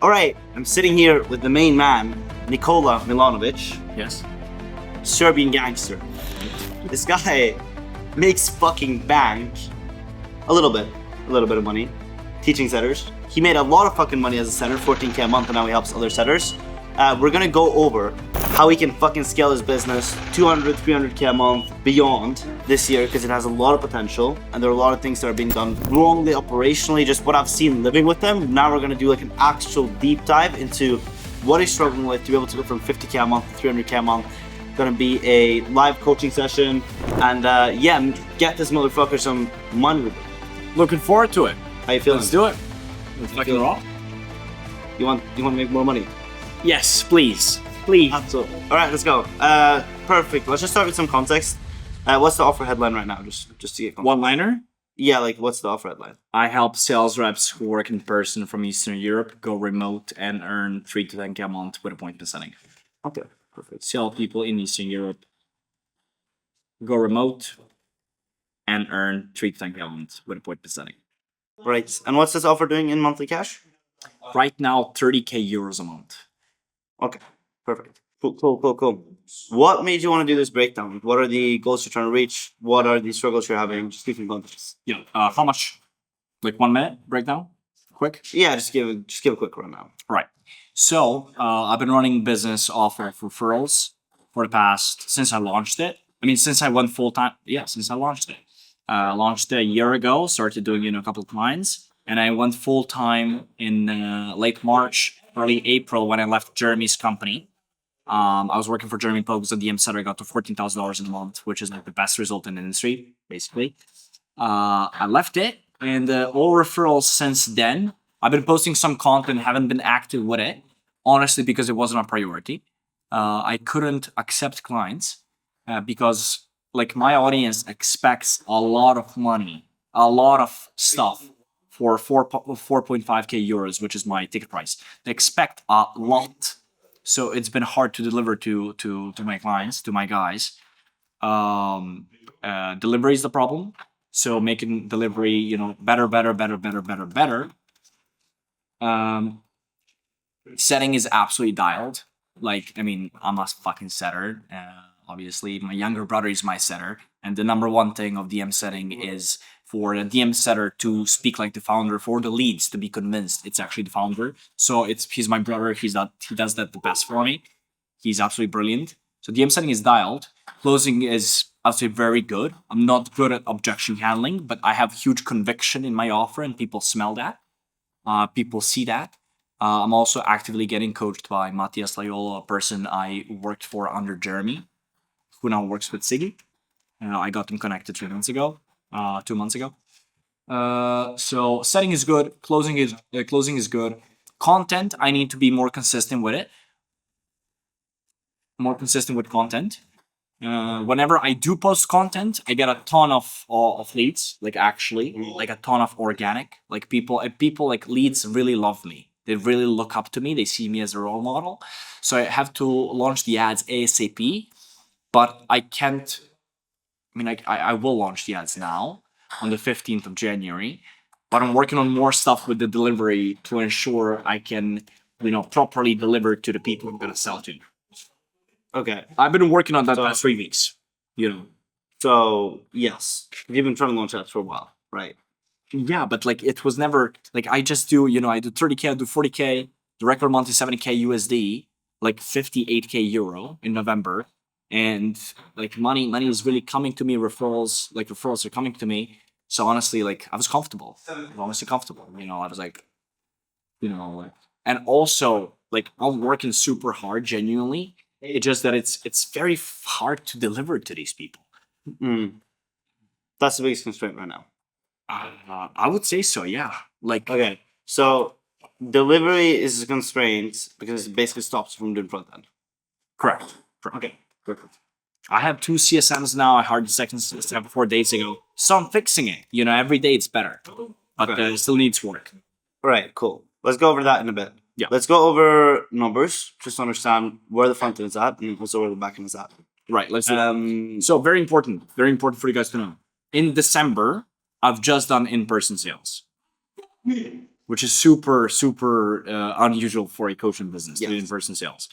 All right, I'm sitting here with the main man, Nikola Milanovic, Yes. Serbian gangster. This guy makes fucking bank. A little bit of money, teaching setters. He made a lot of fucking money as a setter, 14K a month, and now he helps other setters. We're gonna go over how he can fucking scale his business 200, 300K a month beyond this year, because it has a lot of potential, and there are a lot of things that are being done wrongly operationally, just what I've seen living with them. Now we're gonna do like an actual deep dive into what he's struggling with to be able to go from 50K a month to 300K a month. Gonna be a live coaching session, and yeah, get this motherfucker some money with it. Looking forward to it. How you feeling? Let's do it. Let's fucking roll. You want to make more money? Yes, please. Please. Absolutely. All right, let's go. Perfect. Let's just start with some context. What's the offer headline right now? Just to get context. One-liner. Yeah, like what's the offer headline? I help sales reps who work in person from Eastern Europe go remote and earn 3 to 10K a month with appointment setting. Okay, perfect. Sell people in Eastern Europe go remote and earn 3 to 10K a month with appointment setting. Right. And what's this offer doing in monthly cash? Right now, 30K euros a month. Okay, perfect. Cool. What made you want to do this breakdown? What are the goals you're trying to reach? What are the struggles you're having? Just give me context. Yeah. How much? Like 1 minute breakdown? Quick? Yeah, just give a quick rundown. Right. So I've been running business off of referrals for the past, since I launched it. I mean, since I went full time. Yeah, since I launched it. Launched a year ago, started doing, a couple of clients. And I went full time in late March, early April when I left Jeremy's company. I was working for Jeremy Pope as a DM setter. I got to $14,000 in a month, which is like the best result in the industry, basically. I left it, and all referrals since then. I've been posting some content, haven't been active with it, honestly, because it wasn't a priority. I couldn't accept clients because, like, my audience expects a lot of money, a lot of stuff for 4.5K euros, which is my ticket price. They expect a lot. So it's been hard to deliver to my clients, to my guys. Delivery is the problem. So making delivery, better. Setting is absolutely dialed. Like, I mean, I'm a fucking setter. Obviously, my younger brother is my setter. And the number one thing of DM setting is for the DM setter to speak like the founder, for the leads to be convinced it's actually the founder. So he's my brother. He does that the best for me. He's absolutely brilliant. So DM setting is dialed. Closing is, I'll say, very good. I'm not good at objection handling, but I have huge conviction in my offer, and people smell that. People see that. I'm also actively getting coached by Matthias Loyola, a person I worked for under Jeremy, who now works with Siggy. I got them connected 2 months ago. So setting is good. Closing is good. Content, I need to be more consistent with it. More consistent with content. Whenever I do post content, I get a ton of leads. Like, actually, like a ton of organic. Like people like leads really love me. They really look up to me. They see me as a role model. So I have to launch the ads ASAP, but I can't. I mean, I will launch the ads now on the 15th of January, but I'm working on more stuff with the delivery to ensure I can, properly deliver to the people I'm gonna sell to. Okay. I've been working on that past 3 weeks. So yes, you've been trying to launch that for a while, right? Yeah, but like it was never like I just do. I do 30K, I do 40K. The record month is 70K USD, like 58K euro in November. And like money is really coming to me. Referrals are coming to me. So honestly, like I was comfortable. I was like, and also like I'm working super hard, genuinely. It's just that it's very hard to deliver to these people. That's the biggest constraint right now. I would say so. Yeah. Like, Okay, so delivery is a constraint because it basically stops you from doing front end. correct. Okay, perfect. I have 2 CSMs now. I hired the second CSM 4 days ago. So I'm fixing it. Every day it's better. But Okay. it still needs work. All right, cool. Let's go over that in a bit. Yeah. Let's go over numbers, just to understand where the front end is at and also where the back end is at. Right. Let's do that. So very important for you guys to know. In December, I've just done in-person sales. which is super unusual for a coaching business to do Yes. in-person sales.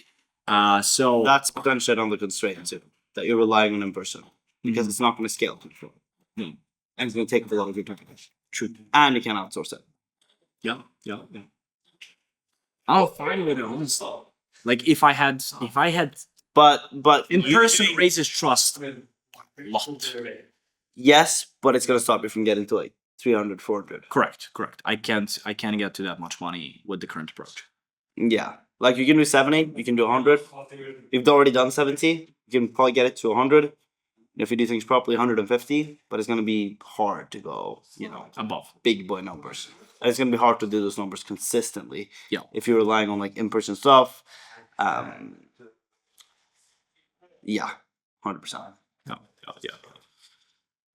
So That's potentially another constraint too, that you're relying on in person because it's not going to scale control. Mhm. And it's going to take up a lot of your time. true. And you can outsource it. Yeah. I'm fine with it, honestly. Like if I had But in you person doing- raises trust a lot. yes, but it's going to stop you from getting to like 300, 400. Correct. I can't get to that much money with the current approach. Yeah. Like you can do 70, you can do 100. You've already done 70, you can probably get it to 100. If you do things properly, 150, but it's going to be hard to go, Above. big boy numbers. And it's going to be hard to do those numbers consistently. Yeah. If you're relying on like in-person stuff. Yeah, 100%. Yeah.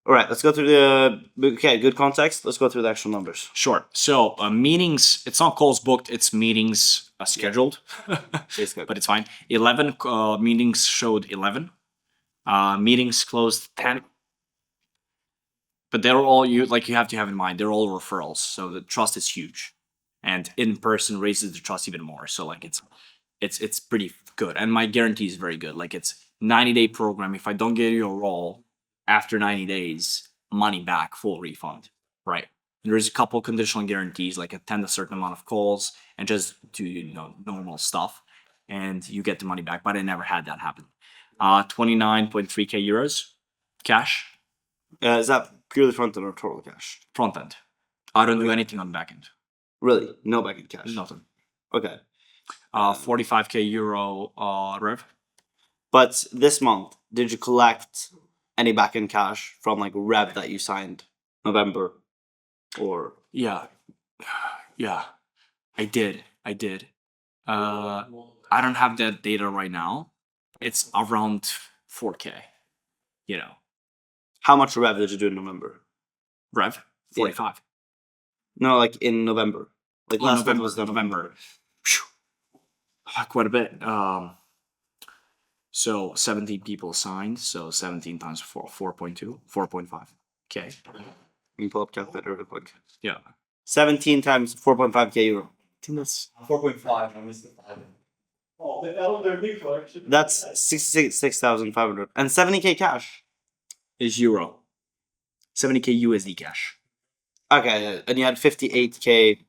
All right, let's go through good context. Let's go through the actual numbers. Sure. So meetings, it's not calls booked, it's meetings scheduled. Basically. But it's fine. 11 meetings showed 11. Meetings closed 10. But they're all you have to have in mind, they're all referrals. So the trust is huge. And in person raises the trust even more. So like it's pretty good. And my guarantee is very good. Like it's 90-day program. If I don't get you a role after 90 days, money back, full refund. Right. And there's a couple conditional guarantees, like attend a certain amount of calls and just do normal stuff. And you get the money back. But I never had that happen. 29.3k euros cash Is that purely front end or total cash? front end. I don't do anything on the back end. Really? No back end cash? Nothing. Okay. 45k euro rev. But this month, did you collect any back end cash from like rev that you signed November or? Yeah. I did. I don't have that data right now. It's around 4k. How much rev did you do in November? Rev 45. No, like in November. Like Oh, last month November. was November. Quite a bit. So 17 people signed. So 17 times 4, 4.2, 4.5. Okay. You can pull up calculator real quick. Yeah. 17 times 4.5k euro. I think that's 4.5. I missed the 5. Oh, the elder big collection. That's 66,500 and 70k cash. is euro. 70k USD cash. Okay, and you had 58k.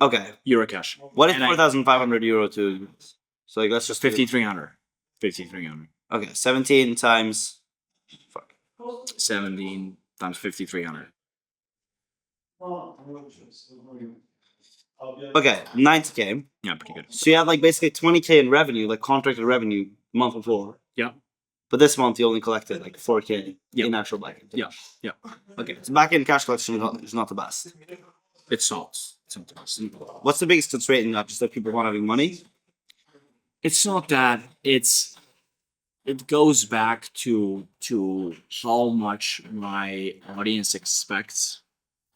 Okay, Euro cash. what is And I- 4,500 euro to? So like let's just 5,300. 5,300. Okay, 17 times. Fuck. 17 times 5,300. Okay, 90k. Yeah, pretty good. So you had like basically 20k in revenue, like contracted revenue, month before. Yeah. But this month you only collected like 4k Yeah. in actual backend. Yeah. Okay, so backend cash collection is not the best. It's not. It's not the best. What's the biggest constraint in that? Just that people want having money. It's not that. It goes back to how much my audience expects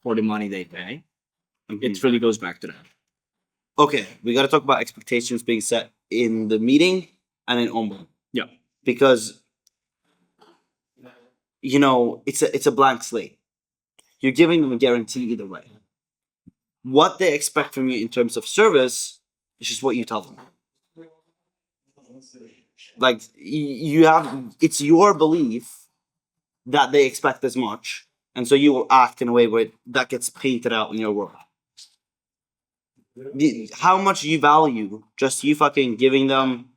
for the money they pay. It really goes back to that. Okay, we got to talk about expectations being set in the meeting and in onboard. Yeah. Because it's a blank slate. You're giving them a guarantee either way. What they expect from you in terms of service is just what you tell them. Like it's your belief that they expect this much, and so you will act in a way where that gets painted out in your world. How much you value just you fucking giving them,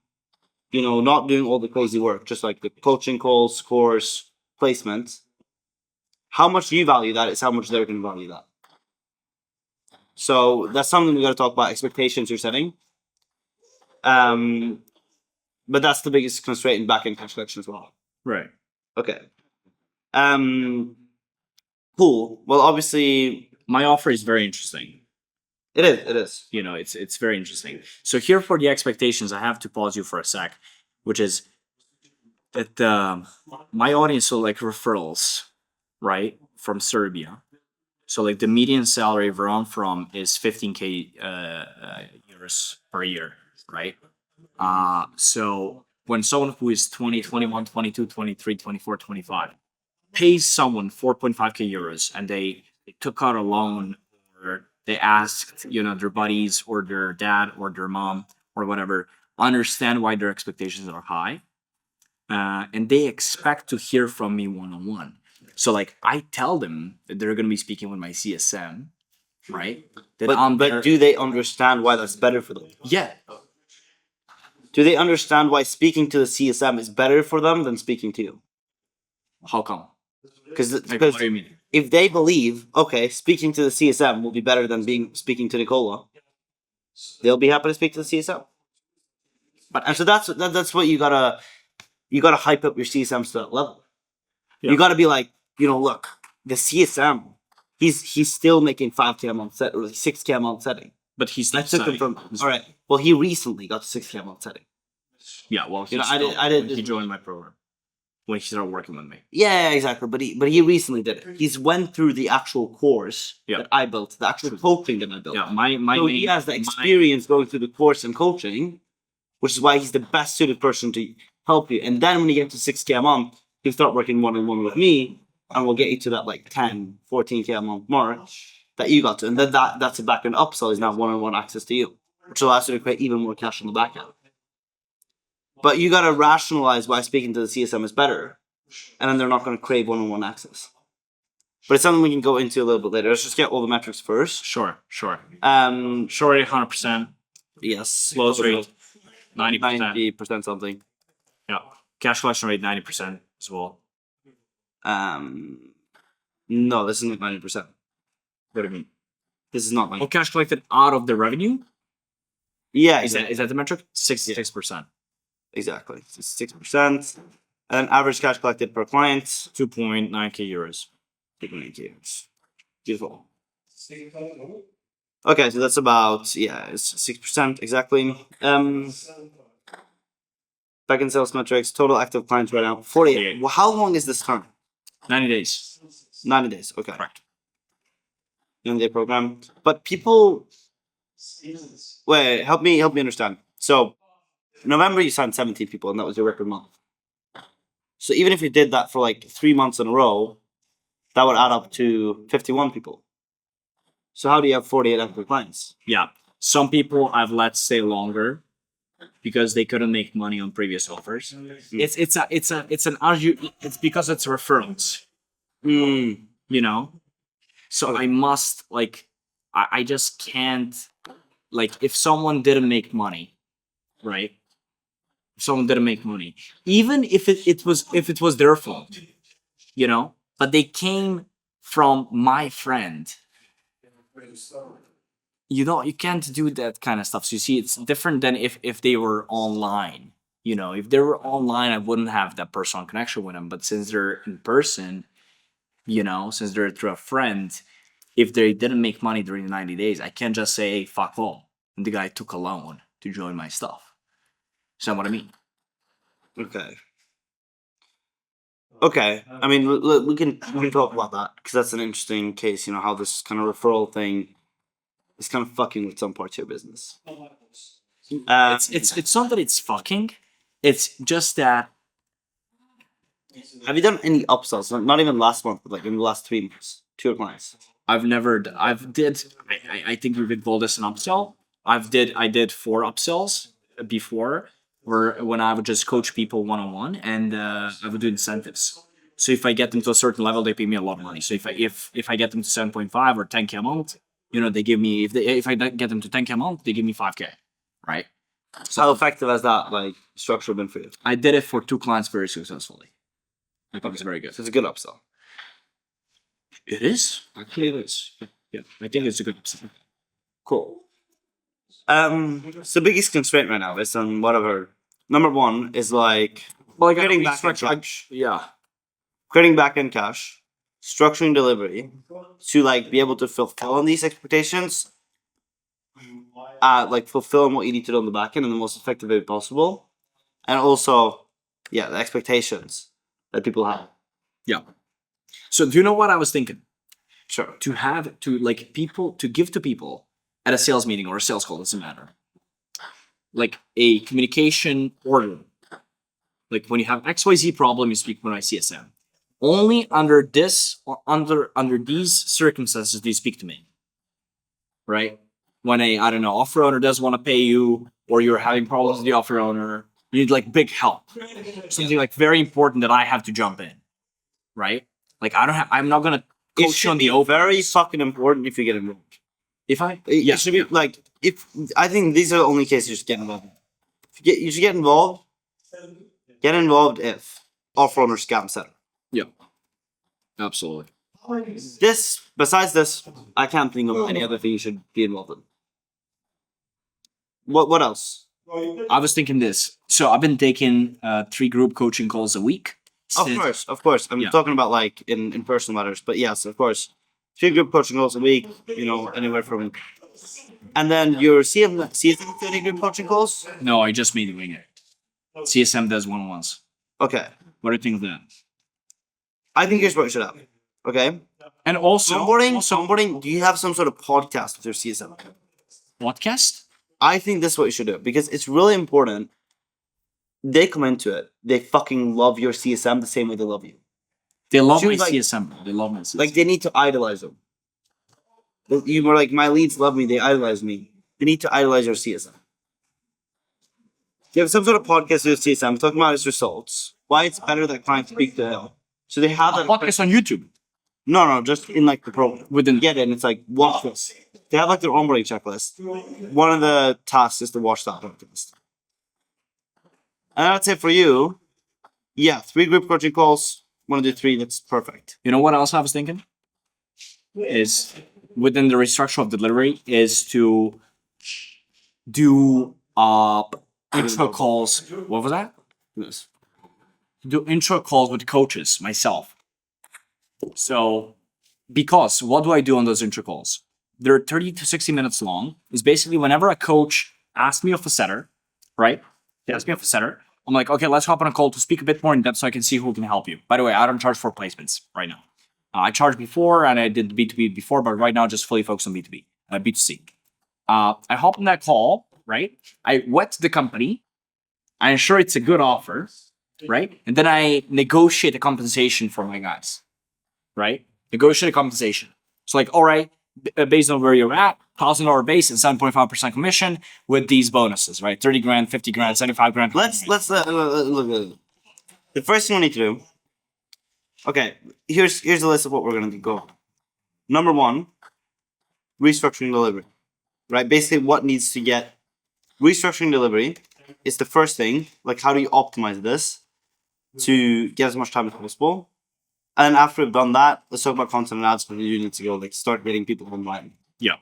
not doing all the crazy work, just like the coaching calls, course, placement. How much you value that is how much they're going to value that. So that's something we got to talk about, expectations you're setting. But that's the biggest constraint in back-end cash collection as well. Right. Okay. Cool. Well, obviously, My offer is very interesting. it is. It's very interesting. So here for the expectations, I have to pause you for a sec, which is that my audience, so like referrals, right, from Serbia. So like the median salary where I'm from is 15k euros per year, right? So when someone who is 20, 21, 22, 23, 24, 25 pays someone 4.5k euros and they took out a loan They asked, their buddies or their dad or their mom or whatever, understand why their expectations are high. And they expect to hear from me one-on-one. So like I tell them that they're gonna be speaking with my CSM, right? That I'm But there. do they understand why that's better for them? Yeah. Do they understand why speaking to the CSM is better for them than speaking to you? How come? Because Like, what do you mean? if they believe, okay, speaking to the CSM will be better than speaking to Nicola, they'll be happy to speak to the CSM. And so that's what you gotta hype up your CSMs to that level. Yeah. You gotta be like, look, the CSM, he's still making 5K a month set or 6K a month setting. But he's I not took him from all right. Well, he recently got to 6K a month setting. Yeah, well, You know, I did- he joined my program when he started working with me. Yeah, exactly. But he recently did it. He's went through the actual course Yeah. that I built, the actual coaching that I built. Yeah, my So he has the experience going through the course and coaching, which is why he's the best suited person to help you. And then when you get to 6K a month, he'll start working one-on-one with me, and we'll get you to that like 10, 14K a month mark that you got to. And then that's a back-end upsell is now one-on-one access to you, which allows you to create even more cash on the back end. But you gotta rationalize why speaking to the CSM is better, and then they're not gonna crave one-on-one access. But it's something we can go into a little bit later. Let's just get all the metrics first. Sure. Sure, Rate 100%. yes. Close rate 90%. 90% something. Yeah. Cash collection rate 90% as well. No, this isn't 90%. What do you mean? This is not Well, 90%. cash collected out of the revenue? Yeah, Is exactly. that the metric? 66%. Exactly. 6%. And then average cash collected per client. 2.9k euros. 2.8 Beautiful. Okay, so that's about, it's 6% exactly. Back-end sales metrics, total active clients right now, 48. Well, how long is this term? 90 days. 90 days, okay. Correct. 90-day program. But people, wait, help me understand. So, November you signed 17 people and that was your record month. So even if you did that for like 3 months in a row, that would add up to 51 people. So how do you have 48 active clients? Yeah. Some people I've let stay longer because they couldn't make money on previous offers. It's because it's referrals. You know? So I must I just can't if someone didn't make money, right? If someone didn't make money, even if it was their fault, but they came from my friend. You can't do that kind of stuff. So you see, it's different than if they were online. If they were online, I wouldn't have that personal connection with them. But since they're in person, since they're through a friend, if they didn't make money during the 90 days, I can't just say, hey, fuck all. And the guy took a loan to join my stuff. So what I mean? Okay. I mean, we can talk about that because that's an interesting case. How this kind of referral thing is kind of fucking with some parts of your business. It's not that it's fucking. It's just that. Have you done any upsells? Not even last month, but in the last 3 months to your clients. I think we've called this an upsell. I did 4 upsells before, when I would just coach people one-on-one, and I would do incentives. So if I get them to a certain level, they pay me a lot of money. So if I get them to 7.5 or 10k a month, they give me if I get them to 10k a month, they give me 5k, right? So how effective has that structure been for you? I did it for 2 clients very successfully. I think it's very good. So it's a good upsell. It is. Actually, it is. Yeah, I think it's a good upsell. Cool. So biggest constraint right now is on whatever. Number one is creating back-end cash. Yeah. Creating back-end cash, structuring delivery to be able to fulfill on these expectations, fulfilling what you need to do on the back end in the most effective way possible, and also, the expectations that people have. Yeah. So do you know what I was thinking? Sure. To give to people at a sales meeting or a sales call, doesn't matter. A communication order. When you have XYZ problem, you speak with my CSM. Only under this or under these circumstances do you speak to me. right? When I don't know, offer owner doesn't want to pay you, or you're having problems with the offer owner, you need like big help. Something like very important that I have to jump in, right? Like I'm not gonna It coach you should on be the open. very fucking important if you get involved. If I It should be like if I think these are the only cases you should get involved in. You should get involved. Get involved if offer owner scam setter. absolutely. Besides this, I can't think of any other thing you should be involved in. What else? I was thinking this. So I've been taking 3 group coaching calls a week. Of course. I'm Yeah. talking about like in personal matters, but yes, of course. 3 group coaching calls a week, anywhere from. And then your CSM 30 group coaching calls? No, I just made doing it. CSM does one-on-ones. Okay. What do you think of that? I think here's what you should have. Okay? And also Onboarding, do you have some sort of podcast with your CSM? podcast. I think this is what you should do because it's really important. They come into it. They fucking love your CSM the same way they love you. They love Should my we, like- CSM. Bro. They love my CSM. Like they need to idolize them. You were like, my leads love me. They idolize me. They need to idolize your CSM. You have some sort of podcast with your CSM talking about his results. Why it's better that clients speak to him. So they have that. podcast on YouTube. No, just in like the program. Within Get in. It's like watch this. They have like their onboarding checklist. One of the tasks is to watch that podcast. And I'd say for you, 3 group coaching calls. Want to do 3? That's perfect. You know what else I was thinking? Is within the restructure of delivery is to do intro calls. What was that? Yes. Do intro calls with coaches myself. So, because what do I do on those intro calls? They're 30 to 60 minutes long. It's basically whenever a coach asks me of a setter, right? They ask me of a setter. I'm like, okay, let's hop on a call to speak a bit more in depth so I can see who can help you. By the way, I don't charge for placements right now. I charged before and I did B2B before, but right now just fully focused on B2B, B2C. I hop on that call, right? I vet the company. I ensure it's a good offer, right? And then I negotiate a compensation for my guys, right? Negotiate a compensation. So like, all right, based on where you're at, $1,000 base and 7.5% commission with these bonuses, right? 30 grand, 50 grand, 75 grand. Let's look. The first thing we need to do. Okay, here's a list of what we're gonna go. Number 1, restructuring delivery. Right, basically what needs to get restructuring delivery is the first thing. Like, how do you optimize this to get as much time as possible? And after we've done that, let's talk about content and ads. Where you need to go, like, start getting people online. Yeah.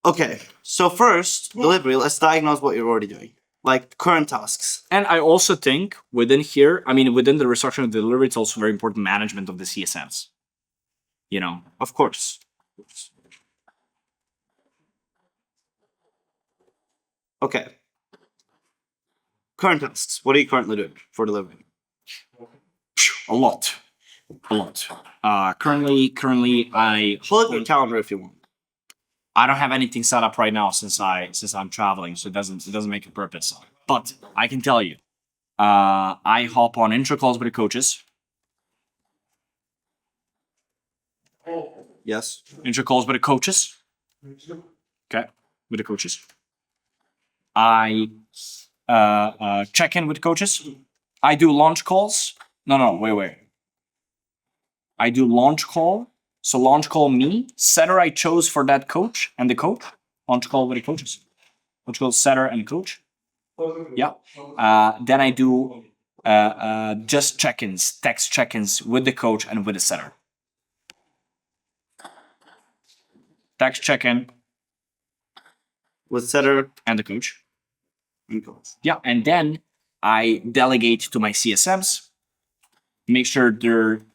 Okay, so first delivery. Let's diagnose what you're already doing, like current tasks. And I also think within here, within the restructuring of delivery, it's also very important management of the CSMs. Of course. Okay. Current tasks. What are you currently doing for delivery? A lot. Currently, I Pull up your calendar if you want. I don't have anything set up right now since I'm traveling, so it doesn't make a purpose. But I can tell you, I hop on intro calls with the coaches. Yes. Intro calls with the coaches. Okay, with the coaches. I check in with the coaches. I do launch calls. No, wait. I do launch call. So launch call me, setter I chose for that coach and the coach. Launch call with the coaches. Launch call setter and coach. Yeah. Then I do just check-ins, text check-ins with the coach and with the setter. Text check-in With setter and the coach. and coach. Yeah, and then I delegate to my CSMs, make sure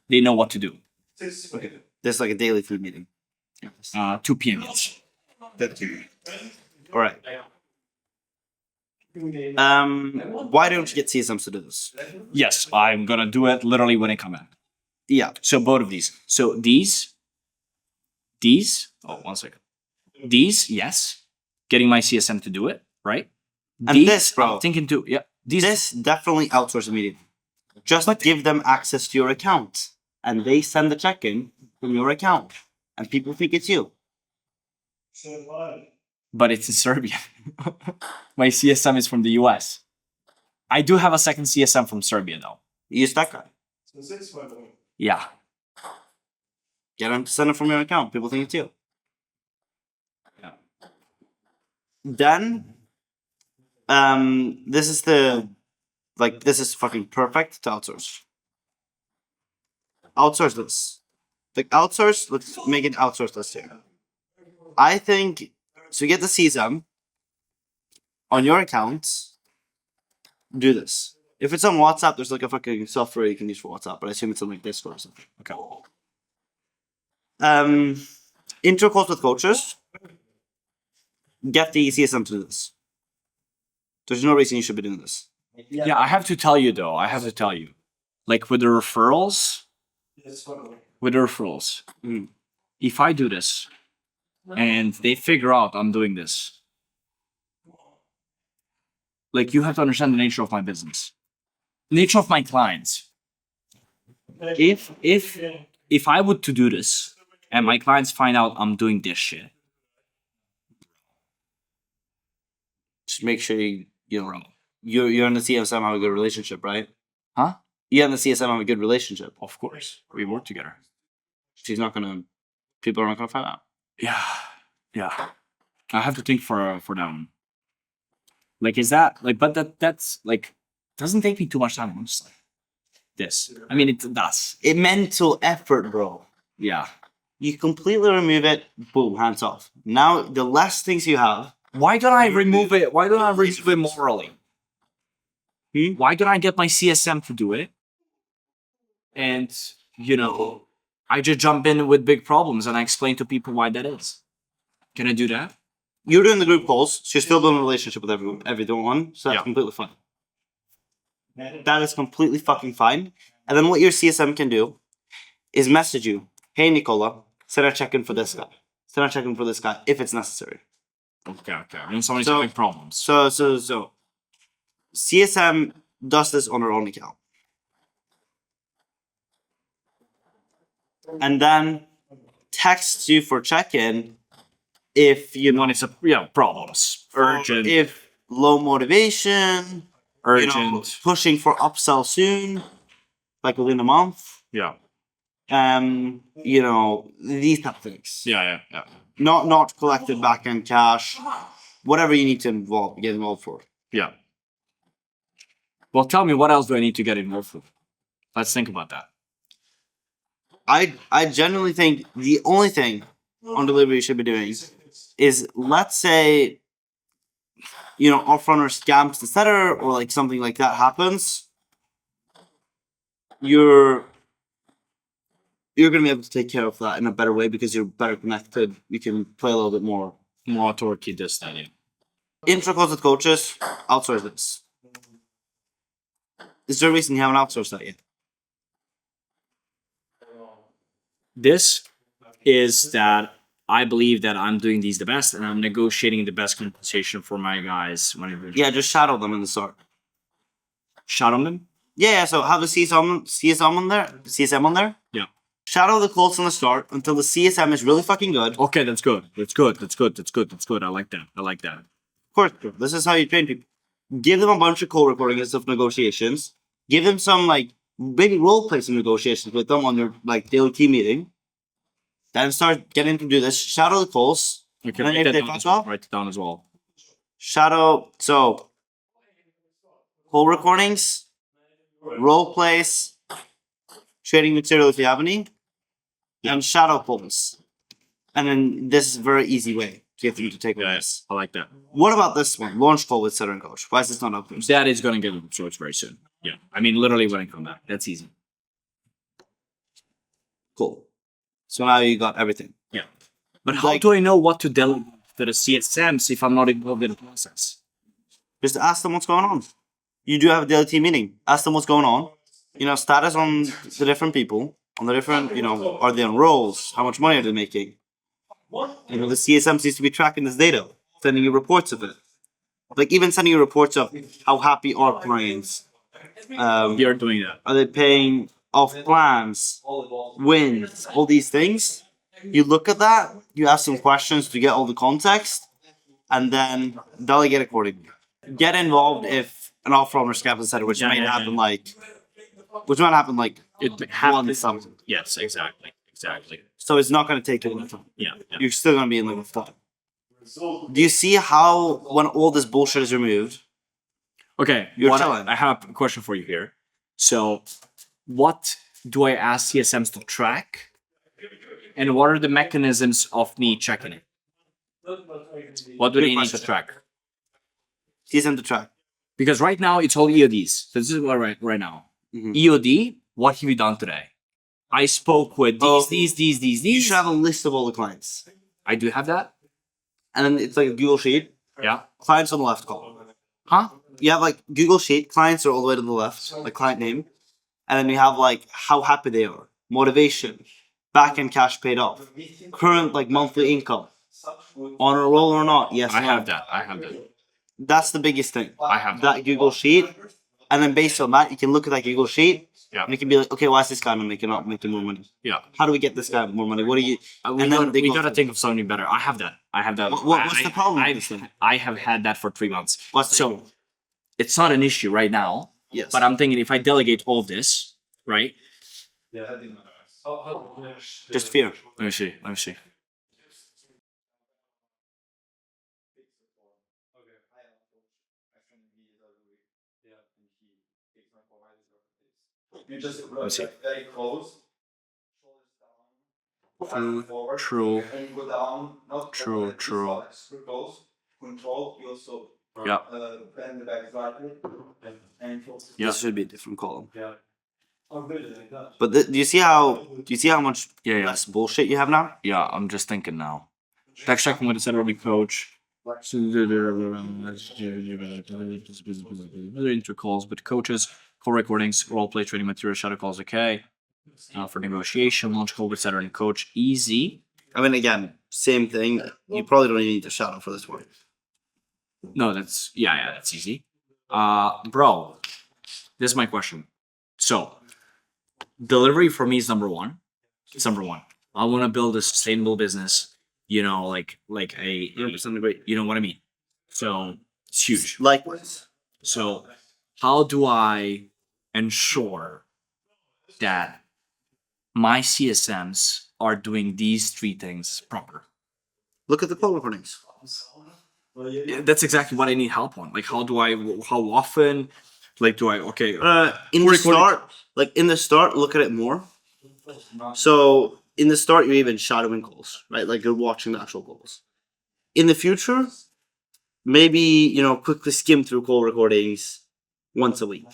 they know what to do. Okay. There's like a daily team meeting. 2 p.m. Yes. All right. Why don't you get CSMs to do this? Yes, I'm gonna do it literally when I come back. Yeah. So both of these. So these. Oh, 1 second. These, yes, getting my CSM to do it, right? And These, this, bro. I'm thinking too. Yeah. This definitely outsource immediately. Just give them access to your account, and they send the check-in from your account, and people think it's you. but it's in Serbian. My CSM is from the US. I do have a second CSM from Serbia though. Use that guy. Yeah. Get him to send it from your account. People think it's you. Yeah. Then, this is this is fucking perfect to outsource. Outsource this. Like outsource, let's make it outsource list here. I think, so you get the CSM on your account, do this. If it's on WhatsApp, there's like a fucking software you can use for WhatsApp, but I assume it's on like Discord or something. Okay. Intro calls with coaches. Get the CSM to do this. There's no reason you should be doing this. Yeah, I have to tell you though. I have to tell you, like with the referrals, if I do this and they figure out I'm doing this, like you have to understand the nature of my business, nature of my clients. If I would to do this and my clients find out I'm doing this shit, Just make sure you're and the CSM have a good relationship, right? huh? You and the CSM have a good relationship. Of course, we work together. People are not gonna find out. Yeah. I have to think for that one. Like, is that like? But that's like doesn't take me too much time, honestly. This, I mean, it does. It mental effort, bro. Yeah. You completely remove it, boom, hands off. Now the less things you have, Why don't I remove it? Why don't I remove it morally? Why don't I get my CSM to do it? And I just jump in with big problems and I explain to people why that is. Can I do that? you're doing the group calls, so you're still building a relationship with everyone, so that's Yeah. completely fine. That is completely fucking fine. And then what your CSM can do is message you, hey Nicola, send a check-in for this guy. Send a check-in for this guy if it's necessary. Okay. And somebody's So- having problems. So CSM does this on their own account. And then texts you for check-in if When it's problems, urgent, if low motivation, urgent. pushing for upsell soon, like within a month. Yeah. These type of things. Yeah. Not collected back end cash, whatever you need to get involved for. Yeah. Well, tell me, what else do I need to get involved with? Let's think about that. I generally think the only thing on delivery you should be doing is, let's say, off-runner scams the setter or like something like that happens, you're gonna be able to take care of that in a better way because you're better connected. You can play a little bit more. More authority this than you. Intro calls with coaches, outsource this. Is there a reason you haven't outsourced that yet? This is that I believe that I'm doing these the best and I'm negotiating the best compensation for my guys whenever. Yeah, just shadow them in the start. Shout on them? Yeah, so have the CSM on there. Yeah. Shadow the calls in the start until the CSM is really fucking good. Okay, that's good. That's good. I like that. Of course, this is how you train people. Give them a bunch of call recordings of negotiations. Give them some maybe role play some negotiations with them on your daily team meeting. Then start getting to do this. Shadow the calls. Okay, And then if they fuck off, write it down as well. shadow. So call recordings, role plays, trading material if you have any, and shadow calls. And then this is a very easy way to get them to take on this. I like that. What about this one? Launch call with setter and coach. Why is this not up there? That is going to get sorts very soon. Yeah. I mean, literally when it comes back. That's easy. Cool. So now you got everything. Yeah. But how do I know what to delegate to the CSMs if I'm not involved in the process? Just ask them what's going on. You do have a daily team meeting. Ask them what's going on. Status on the different people, on the different, are they on roles? How much money are they making? The CSM seems to be tracking this data, sending you reports of it. Even sending you reports of how happy are clients. You're doing that. Are they paying off plans, wins, all these things? You look at that, you ask some questions to get all the context, and then delegate accordingly. Get involved if an offer owner scams the setter, which Yeah, might yeah, happen yeah. like It one happens. something. Yes, exactly. Exactly. So it's not going to take a long time. Yeah. Yeah. You're still going to be in like a flood. Do you see how when all this bullshit is removed? Okay, You're what telling. I have a question for you here. So, what do I ask CSMs to track? And what are the mechanisms of me checking it? What do Good they need question. to track? CSM to track. Because right now it's all EODs. So this is what right now. Mhm. EOD, what have you done today? I spoke with these. You should have a list of all the clients. I do have that. And then it's like a Google Sheet. Yeah. Clients on the left column. Huh? You have like Google Sheet, clients are all the way to the left, like client name. And then you have like how happy they are, motivation, back end cash paid off, current like monthly income, on a roll or not. Yes, I no. have that. I have that. That's the biggest thing. I have that. That Google Sheet. And then based on that, you can look at that Google Sheet. Yeah. And you can be like, okay, why is this guy not making more money? Yeah. How do we get this guy more money? What do you? We And then gotta, they we go gotta through. think of something better. I have that. I have that. What's the problem with this I've, thing? I have had that for 3 months. What's the So problem? it's not an issue right now. Yes. But I'm thinking if I delegate all this, right? Just fear. Let me see. Let me see. You just see. very close. True. And go down, not True, forward, true. super close. Control, you also Yeah. bend the back slightly. And focus. Yeah. This should be a different column. Yeah. Oh, really? Like that? But do you see how much Yeah, yeah. less bullshit you have now? Yeah, I'm just thinking now. Text checking with the center coach. Intro calls with coaches, call recordings, role play training material, shadow calls, okay. For negotiation, launch call with center and coach, easy. I mean, again, same thing. You probably don't even need to shadow for this one. No, that's yeah, that's easy. Bro, this is my question. So, delivery for me is number one. It's number one. I want to build a sustainable business. You know, like a 100% agree. you know what I mean. So it's huge. Likewise. So, how do I ensure that my CSMs are doing these three things proper? Look at the call recordings. Yeah, that's exactly what I need help on. Like, how often? Like, do I, okay. In the start, look at it more. So in the start, you're even shadowing calls, right? Like you're watching the actual calls. In the future, maybe quickly skim through call recordings once a week.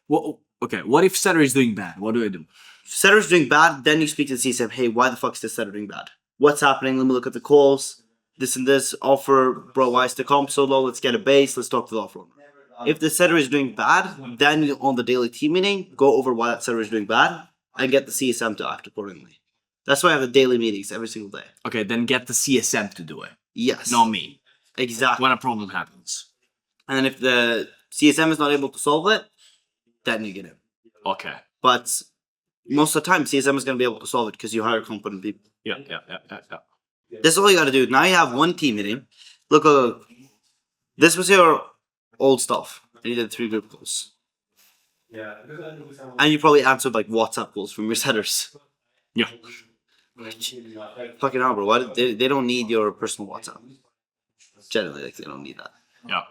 Well, okay, what if setter is doing bad? What do I do? If setter's doing bad, then you speak to the CSM. Hey, why the fuck is this setter doing bad? What's happening? Let me look at the calls. This and this offer, bro. Why is the comp so low? Let's get a base. Let's talk to the offer owner. If the setter is doing bad, then on the daily team meeting, go over why that setter is doing bad and get the CSM to act accordingly. That's why I have the daily meetings every single day. Okay, then get the CSM to do it, Yes. not me. Exactly. When a problem happens. And then if the CSM is not able to solve it, then you get him. Okay. But most of the time, CSM is going to be able to solve it because you hire competent people. Yeah. This is all you got to do. Now you have one team meeting. Look. This was your old stuff. And you did 3 group calls. Yeah. And you probably answered like WhatsApp calls from your setters. Yeah. Fucking hell, bro. Why they don't need your personal WhatsApp. Generally, like, they don't need that. Yeah.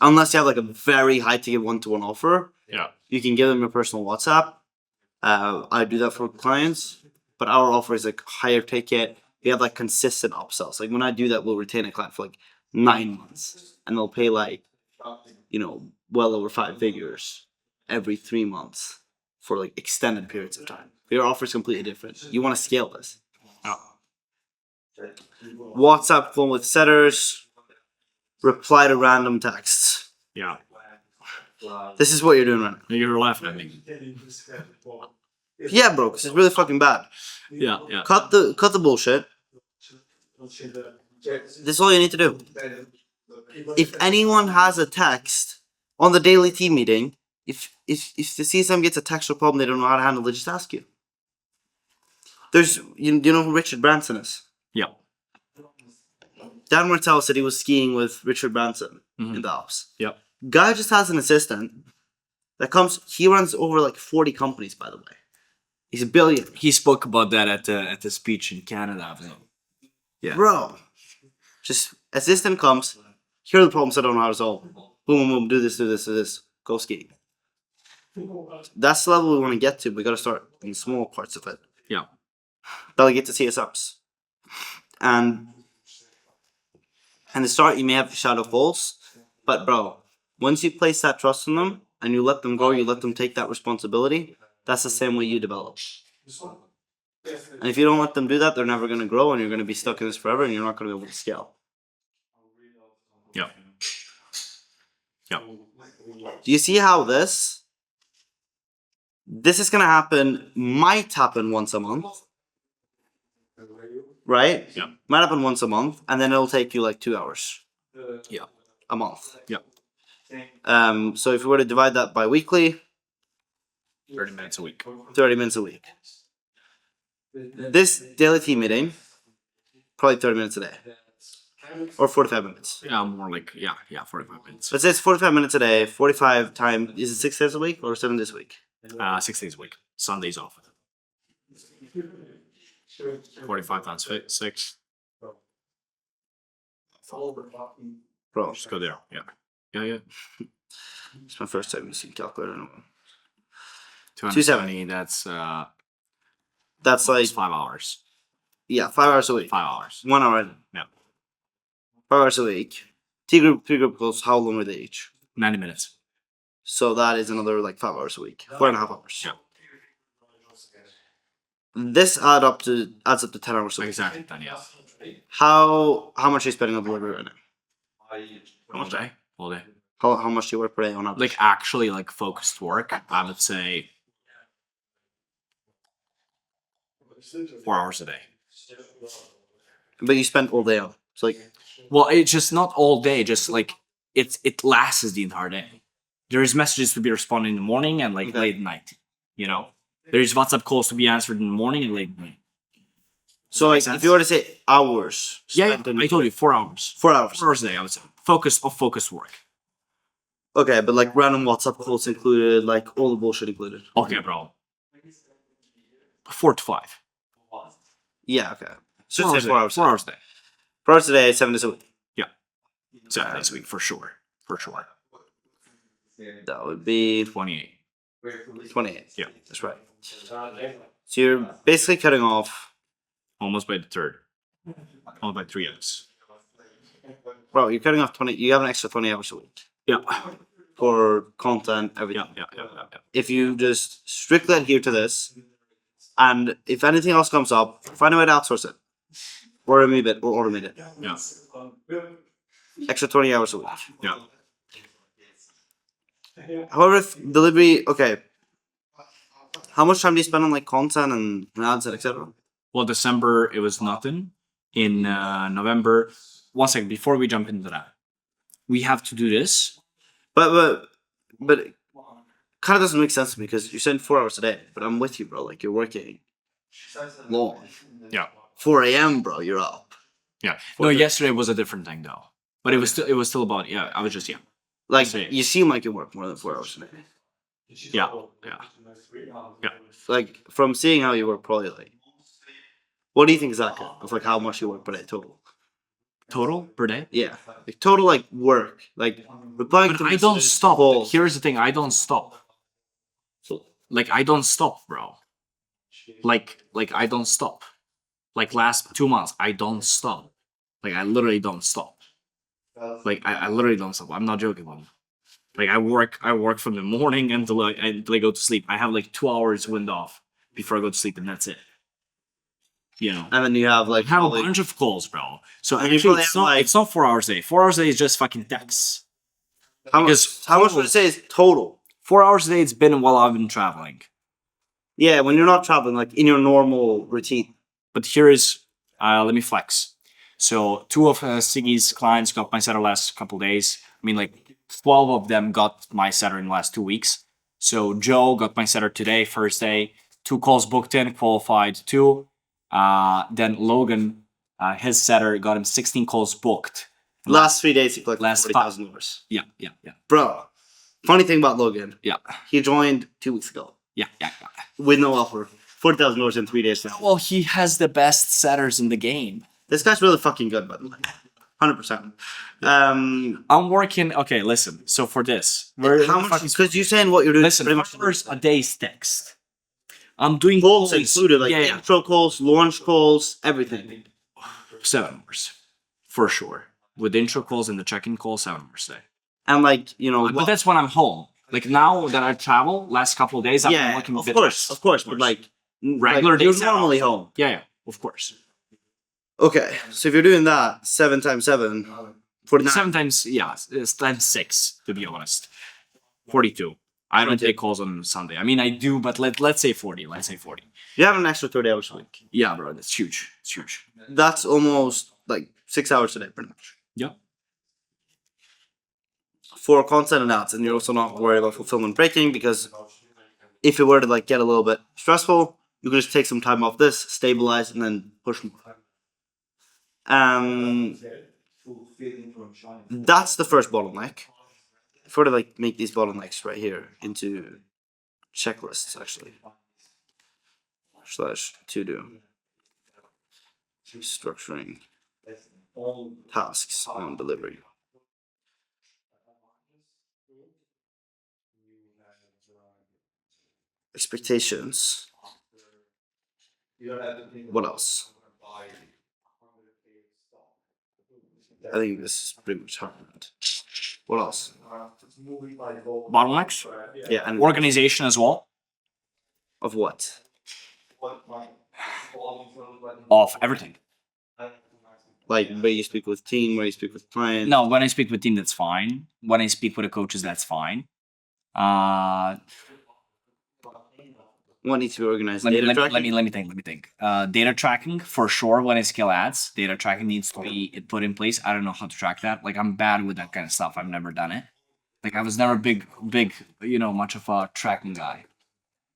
Unless you have like a very high ticket one-to-one offer, Yeah. you can give them your personal WhatsApp. I do that for clients, but our offer is like higher ticket. We have like consistent upsells. Like when I do that, we'll retain a client for like 9 months, and they'll pay like, well over 5 figures every 3 months for like extended periods of time. Your offer is completely different. You want to scale this. Yeah. WhatsApp call with setters. Reply to random texts. Yeah. This is what you're doing right now. You're laughing at me. Yeah, bro, because it's really fucking bad. Yeah. Cut the bullshit. This is all you need to do. If anyone has a text on the daily team meeting, if the CSM gets a textual problem they don't know how to handle, they just ask you. There's you know who Richard Branson is? Yeah. Dan Martell said he was skiing with Richard Branson in the Alps. Yeah. Guy just has an assistant that comes. He runs over like 40 companies, by the way. He's a billionaire. He spoke about that at the speech in Canada. Yeah. Bro. Just assistant comes. Here are the problems I don't know how to solve. Boom, boom, boom. Do this, do this, do this. Go skiing. That's the level we want to get to. We got to start in small parts of it. Yeah. Delegate to CSMs. And in the start, you may have shadow falls, but bro, once you place that trust in them and you let them go, you let them take that responsibility, that's the same way you develop. And if you don't let them do that, they're never going to grow and you're going to be stuck in this forever and you're not going to be able to scale. Yeah. Yeah. Do you see how this is going to happen, might happen once a month? Right? Yeah. Might happen once a month, and then it'll take you like 2 hours. Yeah. A month. Yeah. So if you were to divide that by weekly, 30 minutes a week. 30 minutes a week. This daily team meeting, probably 30 minutes a day. Or 45 minutes. Yeah, more like 45 minutes. Let's say it's 45 minutes a day, 45 times, is it 6 days a week or 7 days a week? 6 days a week. Sundays off. 45 times 6. Bro, Just go there. Yeah. Yeah. it's my first time using calculator. 270. That's That's like, 5 hours. yeah, 5 hours a week. 5 hours. 1 hour. Yeah. 5 hours a week. T group goes, how long are they each? 90 minutes. So that is another like 5 hours a week. 4.5 hours. Yeah. This adds up to 10 hours a week. Exactly. Then yeah. How much are you spending on delivery right now? All day. All day. How much do you work per day on average? Like actually like focused work, I would say 4 hours a day. But you spend all day on. It's like, Well, it's just not all day. Just like it lasts the entire day. There is messages to be responded in the morning and like Okay. late at night. You know, there's WhatsApp calls to be answered in the morning and late at night. so like sense? if you were to say hours. Yeah, spent in- I told you 4 hours. 4 hours. 4 hours a day, I would say. Focused work. Okay, but like random WhatsApp calls included, like all the bullshit included. Okay, bro. 4 to 5. Yeah, okay. So 4 it's hours, 4 hours. 4 hours a day. 4 hours a day, 7 days a week. 7 days a week for sure. For sure. That would be 28. 28. Yeah. That's right. So you're basically cutting off, Almost by the third. Almost by 3 hours. bro, you're cutting off 20, you have an extra 20 hours a week Yeah. for content, everything. Yeah. If you just strictly adhere to this, and if anything else comes up, find a way to outsource it. Or automate it. Yeah. Extra 20 hours a week. Yeah. However, if delivery, okay, how much time do you spend on like content and ads and etc.? Well, December, it was nothing. In November, one second, before we jump into that, we have to do this. But it kind of doesn't make sense to me because you're saying 4 hours a day, but I'm with you, bro. Like you're working long. Yeah. 4 a.m., bro. You're up. Yeah. No, yesterday was a different thing though. But it was still about I was just Like See. you seem like you work more than 4 hours a day. Yeah. Like from seeing how you work, probably like. What do you think, Zach, of like how much you work per day total? Total per day? Yeah, like total like work, like replying But to I don't messages, stop. calls. Here's the thing, I don't stop. Like I don't stop, bro. Like I don't stop. Like last 2 months, I don't stop. Like I literally don't stop. Like I literally don't stop. I'm not joking, man. Like I work from the morning until I go to sleep. I have like 2 hours wind off before I go to sleep, and that's it. You know. And then you have like I have a probably- bunch of calls, bro. So And you actually, probably it's have, not, like- it's not 4 hours a day. 4 hours a day is just fucking texts. how much? because How much would you say is total? 4 hours a day it's been while I've been traveling. Yeah, when you're not traveling, like in your normal routine. But here is, let me flex. So 2 of Siggy's clients got my setter last couple days. I mean, like 12 of them got my setter in the last 2 weeks. So Joe got my setter today, first day. 2 calls booked in, qualified 2. Then Logan, his setter, got him 16 calls booked. Last 3 days he collected Last $40,000. Yeah. Bro, funny thing about Logan, Yeah. he joined 2 weeks ago Yeah. with no offer. $40,000 in 3 days. Well, he has the best setters in the game. This guy's really fucking good, by the way. 100%. I'm working. Okay, listen. So for this, How much? Because you're saying what you're doing. Listen, pretty much hours a day's text. I'm doing calls included, like yeah, intro calls, launch calls, everything. 7 hours for sure. With intro calls and the check-in calls, 7 hours a day. And like, you know, But that's when I'm home. Like now that I travel, last couple of days, I've been working a bit less. of course, but like Regular like, you're days, normally home. Yeah, of course. Okay, so if you're doing that 7 times 7, 49. 7 times, yeah, it's times 6 to be honest. 42. I don't 42. take calls on Sunday. I mean, I do, but let's say 40. Let's say 40. You have an extra 30 hours a week. Yeah, bro, that's huge. It's huge. That's almost like 6 hours a day, pretty much. Yeah. For content and ads, and you're also not worried about fulfillment breaking, because if it were to like get a little bit stressful, you can just take some time off this, stabilize, and then push more. That's the first bottleneck. If we were to like make these bottlenecks right here into checklists, actually, / to do structuring tasks on delivery. Expectations. What else? I think this is pretty much hard. What else? Bottlenecks? Yeah, and Organization as well. of what? Of everything. Like where you speak with team, where you speak with client. No, when I speak with team, that's fine. When I speak with the coaches, that's fine. What needs to be organized? Let Data me tracking? think. Data tracking for sure. When I scale ads, data tracking needs to be put in place. I don't know how to track that. Like I'm bad with that kind of stuff. I've never done it. Like I was never big, much of a tracking guy.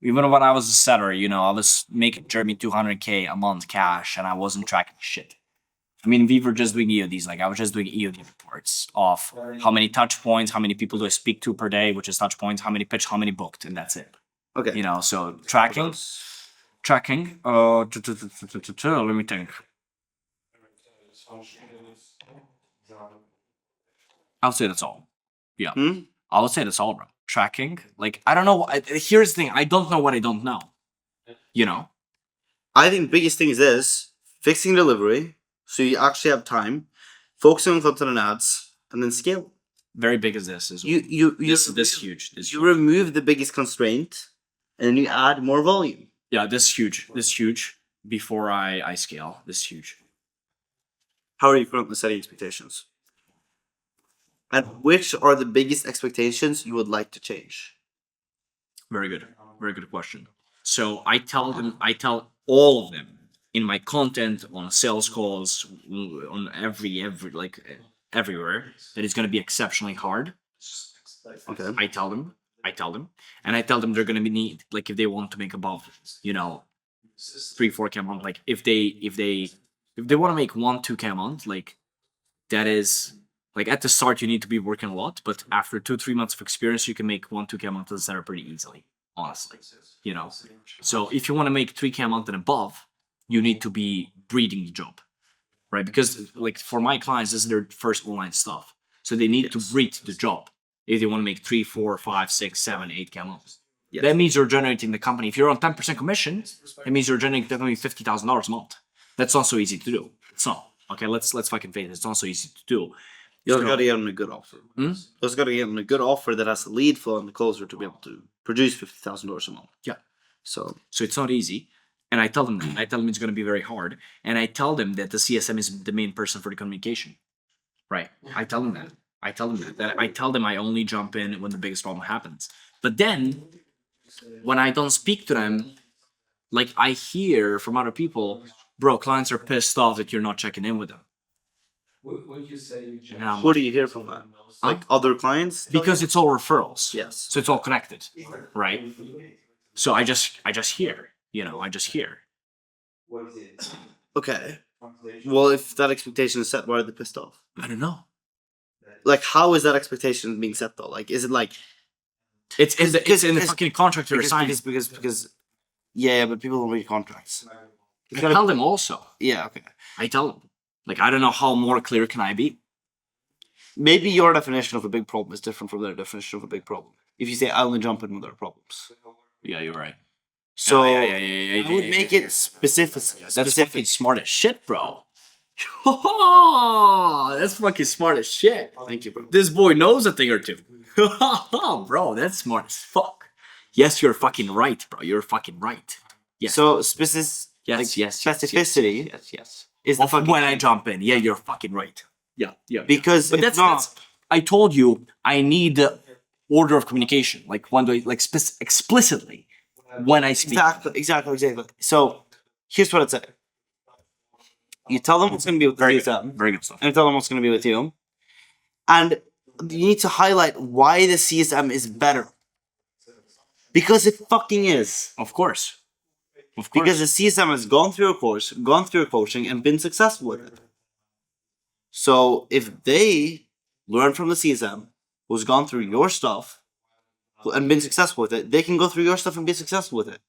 Even when I was a setter, I was making Jeremy 200K a month cash, and I wasn't tracking shit. I mean, we were just doing EODs. Like I was just doing EOD reports of how many touch points, how many people do I speak to per day, which is touch points, how many pitch, how many booked, and that's it. Okay. So tracking. Let me think. I would say that's all. Yeah. I would say that's all, bro. Tracking. Like, I don't know. Here's the thing. I don't know what I don't know. I think biggest thing is this: fixing delivery, so you actually have time, focusing on content and ads, and then scale. Very big as this is. This huge. You remove the biggest constraint, and then you add more volume. Yeah, this is huge. This is huge. Before I scale, this is huge. How are you currently setting expectations? And which are the biggest expectations you would like to change? Very good. Very good question. So I tell all of them in my content, on sales calls, on everywhere, that it's going to be exceptionally hard. Okay. I tell them, and I tell them they're going to need, like, if they want to make above, 3-4K a month, like if they want to make 1-2K a month, like that is, like, at the start you need to be working a lot, but after 2-3 months of experience you can make 1-2K a month as a setter pretty easily, honestly. So if you want to make 3K a month and above, you need to be breeding the job, right? Because, like, for my clients, this is their first online stuff, so they need to breed the job if they want to make 3, 4, 5, 6, 7, 8K a month. Yes. That means you're generating the company. If you're on 10% commission, it means you're generating definitely $50,000 a month. That's not so easy to do. It's not. Okay, let's fucking face it. It's not so easy to do. You also got to get on a good offer. You also got to get on a good offer that has a lead flow and the closer to be able to produce $50,000 a month. Yeah. So it's not easy. And I tell them that. I tell them it's going to be very hard. And I tell them that the CSM is the main person for the communication. Right. I tell them that. I tell them I only jump in when the biggest problem happens. But then, when I don't speak to them, like, I hear from other people, bro, clients are pissed off that you're not checking in with them. what do you hear from that? Like other clients? Because it's all referrals. Yes. So it's all connected, right? So I just hear, I just hear. Okay. Well, if that expectation is set, why are they pissed off? I don't know. Like, how is that expectation being set though? Like, is it like It's in the because- fucking contract you're signing. because yeah, but people don't read contracts. I tell them also. Yeah, okay. I tell them. Like, I don't know how more clear can I be. Maybe your definition of a big problem is different from their definition of a big problem. If you say I only jump in when there are problems, Yeah, you're right. so yeah, I would make it specific. That's fucking smart as shit, bro. That's fucking smart as shit. Thank you, bro. This boy knows a thing or two. Bro, that's smart as fuck. Yes, you're fucking right, bro. You're fucking right. Yes. So specificity. Yes. is the Of fucking when I jump in. Yeah, you're fucking right. Yeah. because But if that's, not, that's I told you I need the order of communication. Like when do I explicitly when I speak. exactly. So here's what I'd say. You tell them what's going to be with the CSM, Very good stuff. and you tell them what's going to be with you, and you need to highlight why the CSM is better. Because it fucking is. Of course. Because the CSM has gone through a course, gone through a coaching, and been successful with it. So if they learn from the CSM, who's gone through your stuff and been successful with it, they can go through your stuff and be successful with it.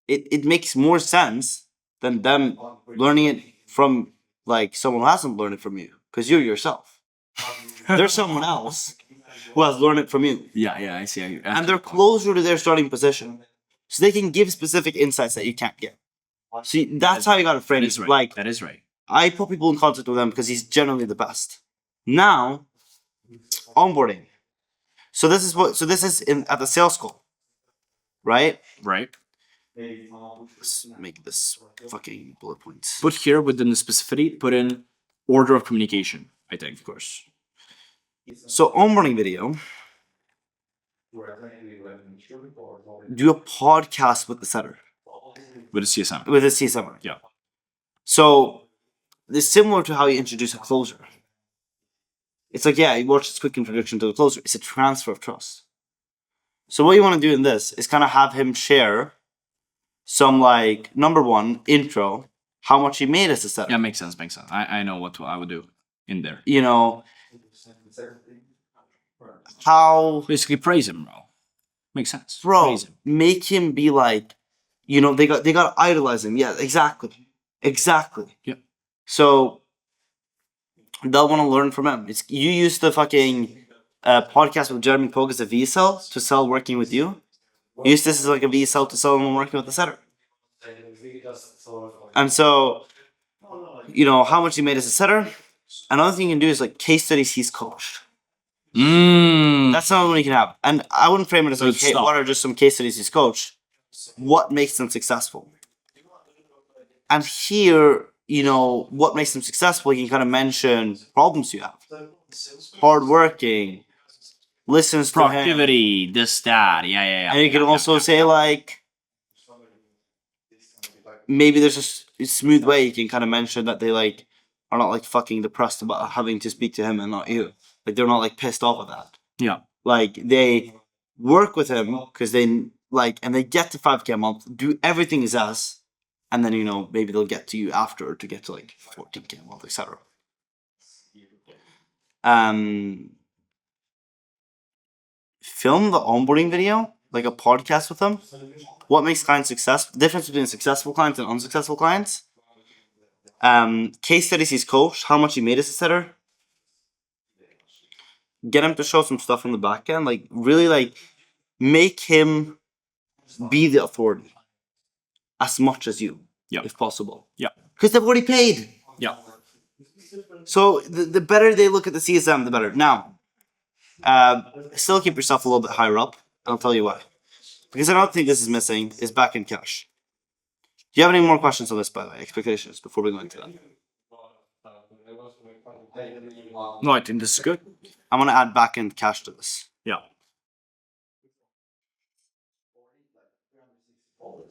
It makes more sense than them learning it from like someone who hasn't learned it from you, because you're yourself. There's someone else who has learned it from you, Yeah, I see. and they're closer to their starting position, so they can give specific insights that you can't get. See, that's how you gotta frame That it. is right. Like, That is right. I put people in contact with him because he's generally the best. Now, onboarding. So this is in at the sales call, right? Right. Let's make this fucking bullet points. Put here within the specificity, put in order of communication, I think, of course. So onboarding video. Do a podcast with the setter, With a CSM. with a CSM. Yeah. So it's similar to how you introduce a closer. It's like, yeah, you watch this quick introduction to the closer. It's a transfer of trust. So what you want to do in this is kind of have him share some like number one intro, how much he made as a setter. Yeah, makes sense. I know what I would do in there. You know, how Basically praise him, bro. Makes sense. bro Praise him. make him be like, you know, they got to idolize him. Yeah, exactly. Yeah. So they'll want to learn from him. It's you use the fucking podcast with Jeremy Pogue as a VSL to sell working with you. Use this as like a VSL to sell him working with the setter. And so, you know, how much he made as a setter. Another thing you can do is like case studies he's coached. That's another one you can have. And I wouldn't frame it as like, Good hey, stuff. what are just some case studies he's coached? What makes them successful? And here, you know, what makes them successful, you can kind of mention problems you have. Hardworking, listens to him. Productivity, this, that. Yeah. And you can also say like, maybe there's a smooth way you can kind of mention that they like are not like fucking depressed about having to speak to him and not you. Like they're not like pissed off at that. Yeah. Like they work with him because they like, and they get to 5K a month, do everything he says, and then, you know, maybe they'll get to you after to get to like 14K a month, etc. Film the onboarding video, like a podcast with them. What makes clients successful? Difference between successful clients and unsuccessful clients. Case studies he's coached, how much he made as a setter. Get him to show some stuff on the back end, like really like make him be the authority as much as you, if possible. Yeah. Because they've already paid. Yeah. So the better they look at the CSM, the better. Now, still keep yourself a little bit higher up. I'll tell you why. Because I don't think this is missing, is back in cash. Do you have any more questions on this, by the way? Expectations before we go into that? No, I think this is good. I'm going to add back end cash to this. Yeah.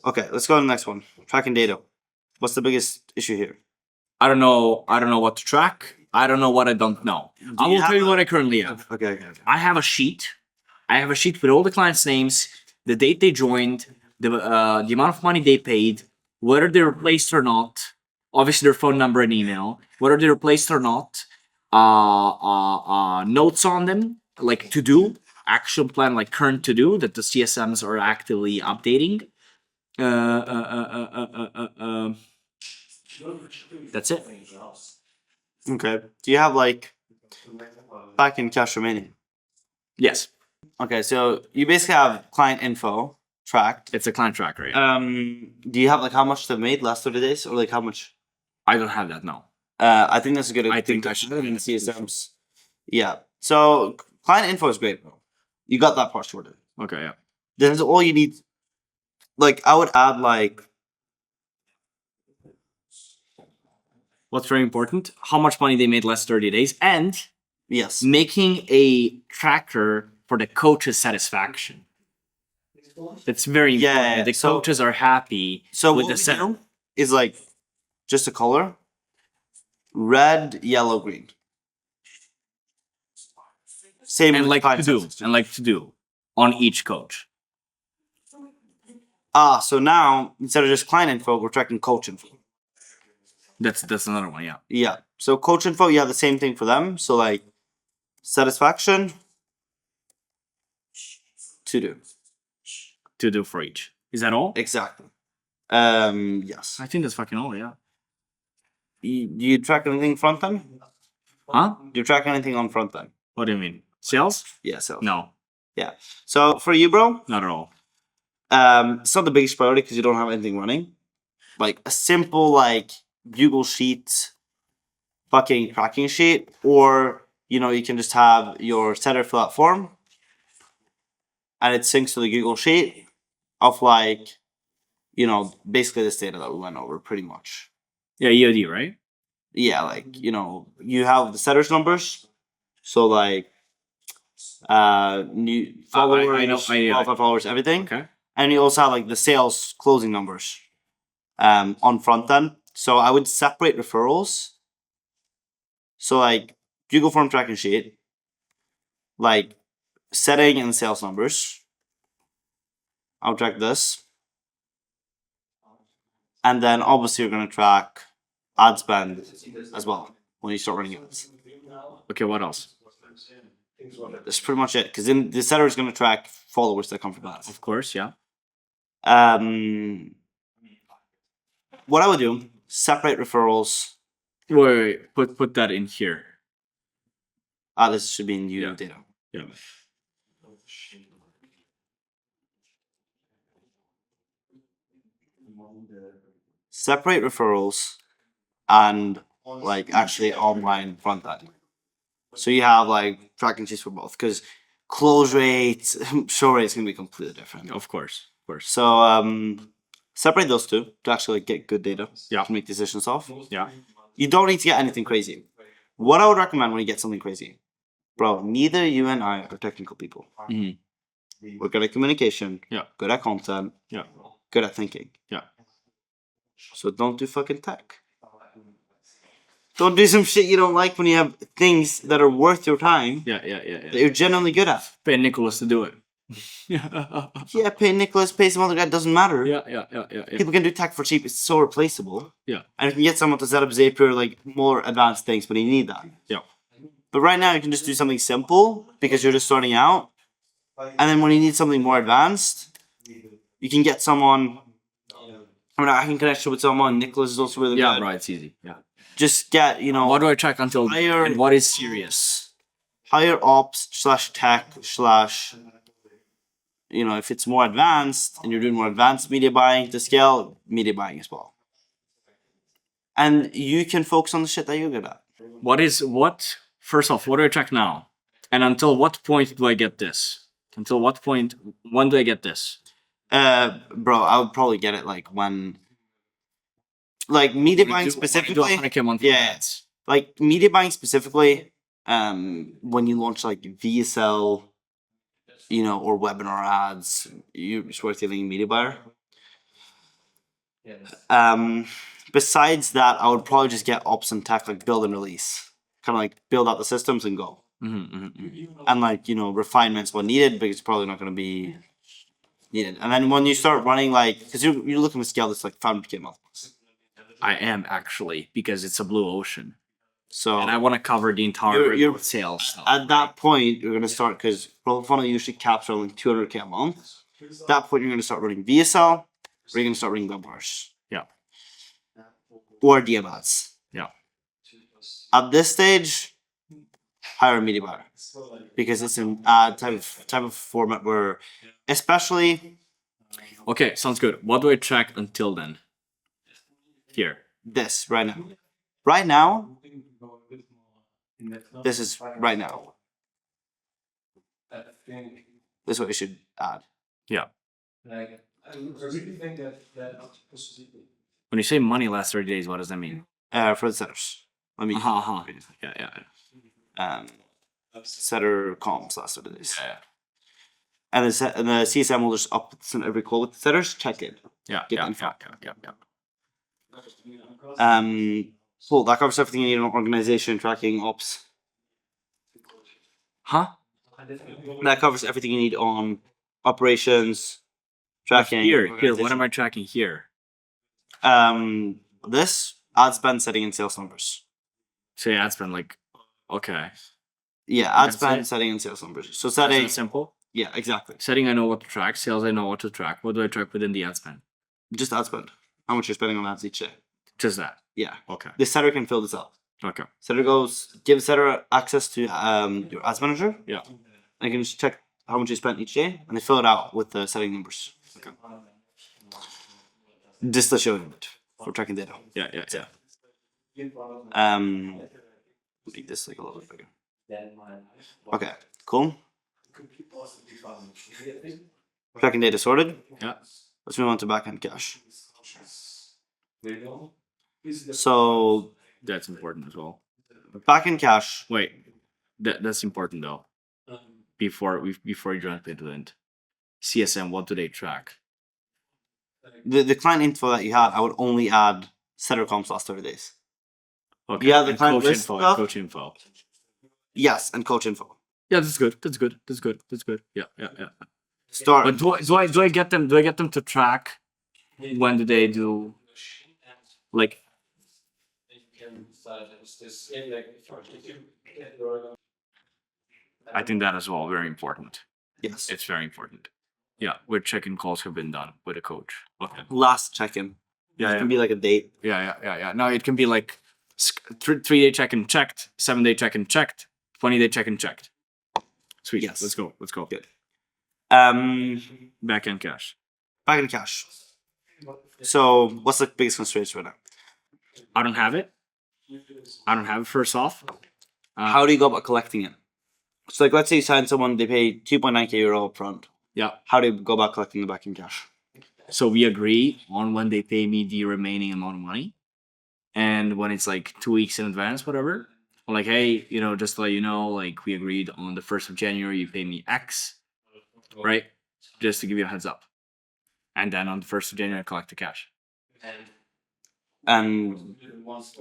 Okay, let's go to the next one. Tracking data. What's the biggest issue here? I don't know what to track. I don't know what I don't know. I will tell you what I currently have. Okay. I have a sheet. I have a sheet with all the clients' names, the date they joined, the amount of money they paid, whether they're replaced or not. Obviously, their phone number and email, whether they're replaced or not. Notes on them, like to do, action plan, like current to do that the CSMs are actively updating. That's it. Okay. Do you have like back in cash remaining? Yes, Okay, so you basically have client info tracked. it's a client tracker. Yeah. Do you have like how much they've made last 30 days, or like how much? I don't have that now. I think that's a good. I think thing I to should put in have CSMs. Yeah. So client info is great, bro. You got that part sorted. Okay, yeah. This is all you need. Like I would add like What's very important? How much money they made last 30 days, and yes. making a tracker for the coach's satisfaction. That's very Yeah, important. yeah, The so- coaches are happy So with what the we set. do is like just a color: red, yellow, green. Same And with like client to do, satisfaction. and like to do on each coach. So now instead of just client info, we're tracking coach info. That's another one, yeah. Yeah. So coach info, you have the same thing for them. So like satisfaction, to do. To do for each. Is that all? Exactly. Yes. I think that's fucking all, yeah. Do you track anything front end? Huh? Do you track anything on front end? What do you mean? Sales? Yeah. So No, yeah. So for you, bro, not at all. it's not the biggest priority because you don't have anything running. Like a simple like Google Sheet, fucking tracking sheet, or you can just have your setter fill out form, and it syncs to the Google Sheet of like, basically this data that we went over pretty much. Yeah, EOD, right? Yeah, like you have the setters numbers, so like new followers, I know, qualified followers, everything. Okay. And you also have like the sales closing numbers on front end. So I would separate referrals. So like Google Form tracking sheet, like setting and sales numbers. I'll track this. And then obviously you're going to track ad spend as well when you start running ads. Okay, what else? That's pretty much it. Because then the setter is going to track followers that come from ads. Of course, yeah. What I would do, separate referrals. Wait, put that in here. This should be in new Yeah. data. Yeah. Separate referrals and like actually online front end. So you have like tracking sheets for both because close rates, show rates can be completely different. Of course. So separate those two to actually get good data. Yeah. To make decisions off. Yeah. You don't need to get anything crazy. What I would recommend when you get something crazy, bro, neither you and I are technical people. Mhm. We're good at communication. Yeah. Good at content. Yeah. Good at thinking. Yeah. So don't do fucking tech. Don't do some shit you don't like when you have things that are worth your time Yeah. that you're genuinely good at. Pay Nicholas to do it. yeah. Yeah, pay Nicholas, pay some other guy, doesn't matter. Yeah. People can do tech for cheap, it's so replaceable. Yeah. And you can get someone to set up Zapier, like more advanced things, but you need that. Yeah. But right now you can just do something simple because you're just starting out. And then when you need something more advanced, you can get someone. I can connect you with someone. Nicholas is also really Yeah, good. right. It's easy. Yeah. Just get, What do I track until Higher- and what is serious? higher ops / tech / if it's more advanced and you're doing more advanced media buying to scale, media buying as well. And you can focus on the shit that you're good at. First off, what do I track now? And until what point do I get this? Until what point, when do I get this? Bro, I would probably get it like when, like media buying specifically. 100K monthly Yeah, ads. like media buying specifically. When you launch like VSL, or webinar ads, it's worth getting a media buyer. Besides that, I would probably just get ops and tech, like build and release, kind of like build out the systems and go. And like refinements when needed, but it's probably not going to be needed. And then when you start running like, because you're looking to scale this like 500K a month. I am actually because it's a blue ocean, So and I want to cover the entire You're- sales stuff. at that point, you're gonna start because Funnel usually caps around like 200K a month. At that point, you're gonna start running VSL, or you're gonna start running webinars. Yeah. Or DM ads. Yeah. At this stage, hire a media buyer because it's an ad type of format where, especially Okay, sounds good. What do I track until then? Here. this right now. Right now, this is right now. This is what you should add. Yeah. I really think that When you say money last 30 days, what does that mean? For the setters. Let me Yeah, yeah, setter comms last 30 days. yeah. And the CSM will just up every call with the setters, check in. Yeah, Get yeah, info. yeah. Cool, that covers everything you need on organization, tracking, ops. Huh? That covers everything you need on operations, tracking. Here, what organization. am I tracking here? This ad spend, setting, and sales numbers. Say ad spend, like, okay. Yeah, ad That's spend, it? setting, and sales numbers. So That's setting, that simple. yeah, exactly. Setting, I know what to track. Sales, I know what to track. What do I track within the ad spend? Just ad spend. How much you're spending on ads each day. Just that. Yeah. Okay. The setter can fill this out. Okay. Setter give setter access to your ads manager. Yeah. They can just check how much you spent each day, and they fill it out with the setting numbers. Okay. Just to show you it for tracking data. Yeah, yeah, yeah. Make this like a little bit bigger. Okay, cool. Tracking data sorted. Yeah. Let's move on to backend cache. So That's important as well. backend cache. Wait, that's important though. Before you jump into it, CSM, what do they track? The client info that you had, I would only add setter comps last 30 days. Okay. Yeah, the and client coach list info. stuff? Coach info. Yes, and coach info. Yeah, that's good. That's good. That's good. That's good. Yeah, yeah, yeah. Start. But do I get them? Do I get them to track? When do they do? Like, I think that as well very important. Yes. It's very important. Yeah, where check-in calls have been done with a coach. Okay. Last check-in. Yeah, It can be like a date. yeah. No, it can be like 3-day check-in checked, 7-day check-in checked, 20-day check-in checked. Sweet. Yes. Let's go. Let's go. Good. Back end cash. Backend cache. So what's the biggest constraints right now? I don't have it. First off. How do you go about collecting it? So like let's say you sign someone, they pay 2.9K euro up front. Yeah. How do you go about collecting the backend cache? So we agree on when they pay me the remaining amount of money. And when it's like 2 weeks in advance, whatever. I'm like, hey, just to let you know, like we agreed on the 1st of January, you pay me X, right? Just to give you a heads up. And then on the 1st of January, I collect the cash. And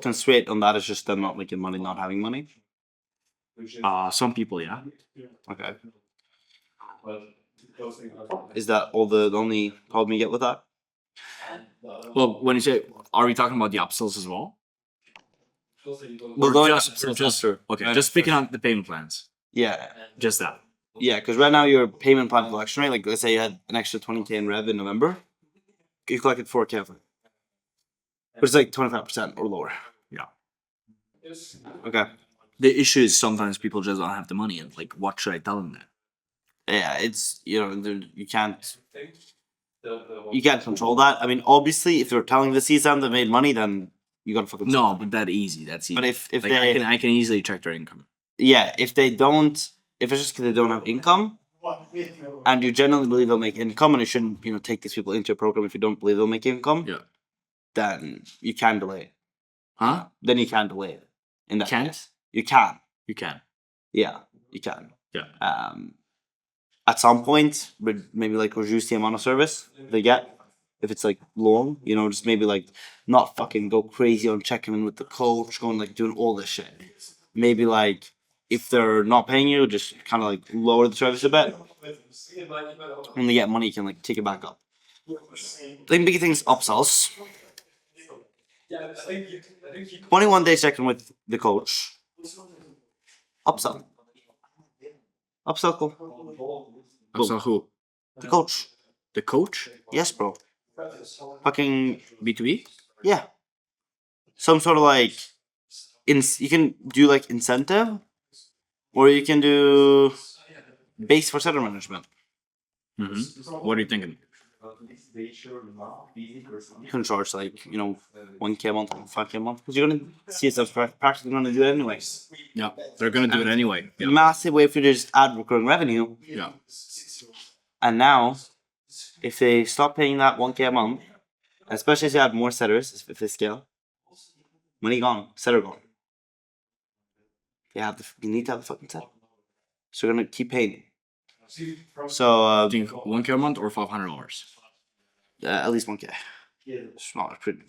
constraint on that is just them not making money, not having money. Some people, yeah. Okay. Is that all the only problem you get with that? Well, when you say, are we talking about the upsells as well? We're going Okay, just speaking on the payment plans. Yeah. Just that. Yeah, because right now your payment plan collection rate, like let's say you had an extra 20K in rev in November, you collected 4K of it. But it's like 25% or lower. Yeah. Okay. The issue is sometimes people just don't have the money, and like, what should I tell them then? Yeah, it's you can't control that. I mean, obviously, if you're telling the CSM that made money, then you gotta fucking No, but that's easy. But if like, they I can easily check their income. yeah, if they don't, if it's just because they don't have income, and you genuinely believe they'll make income, and you shouldn't take these people into a program if you don't believe they'll make income. Yeah. Then you can delay it. Huh? Then you can delay it. In that Can't? case, you can. You can. Yeah, you can. Yeah. At some point, but maybe like reduce the amount of service they get. If it's like long, just maybe like not fucking go crazy on checking in with the coach, going like doing all this shit. Maybe like if they're not paying you, just kind of like lower the service a bit. When they get money, you can like take it back up. The big thing is upsells. 21-day check-in with the coach. Upsell. Upsell call. Upsell who? The coach. The coach? Yes, bro. Fucking B2B? yeah. Some sort of like you can do like incentive, or you can do base for seller management. What are you thinking? You can charge like 1K a month, 5K a month, because you're gonna see yourself practically gonna do it anyways. Yeah, they're gonna do it anyway. Yeah. Massive way for you to just add recurring revenue. Yeah. And now, if they stop paying that 1K a month, especially as you add more sellers, if they scale, money gone, seller gone. You need to have the fucking seller. So you're gonna keep paying. So Do you think $1K a month or $500? at least 1K. It's not pretty,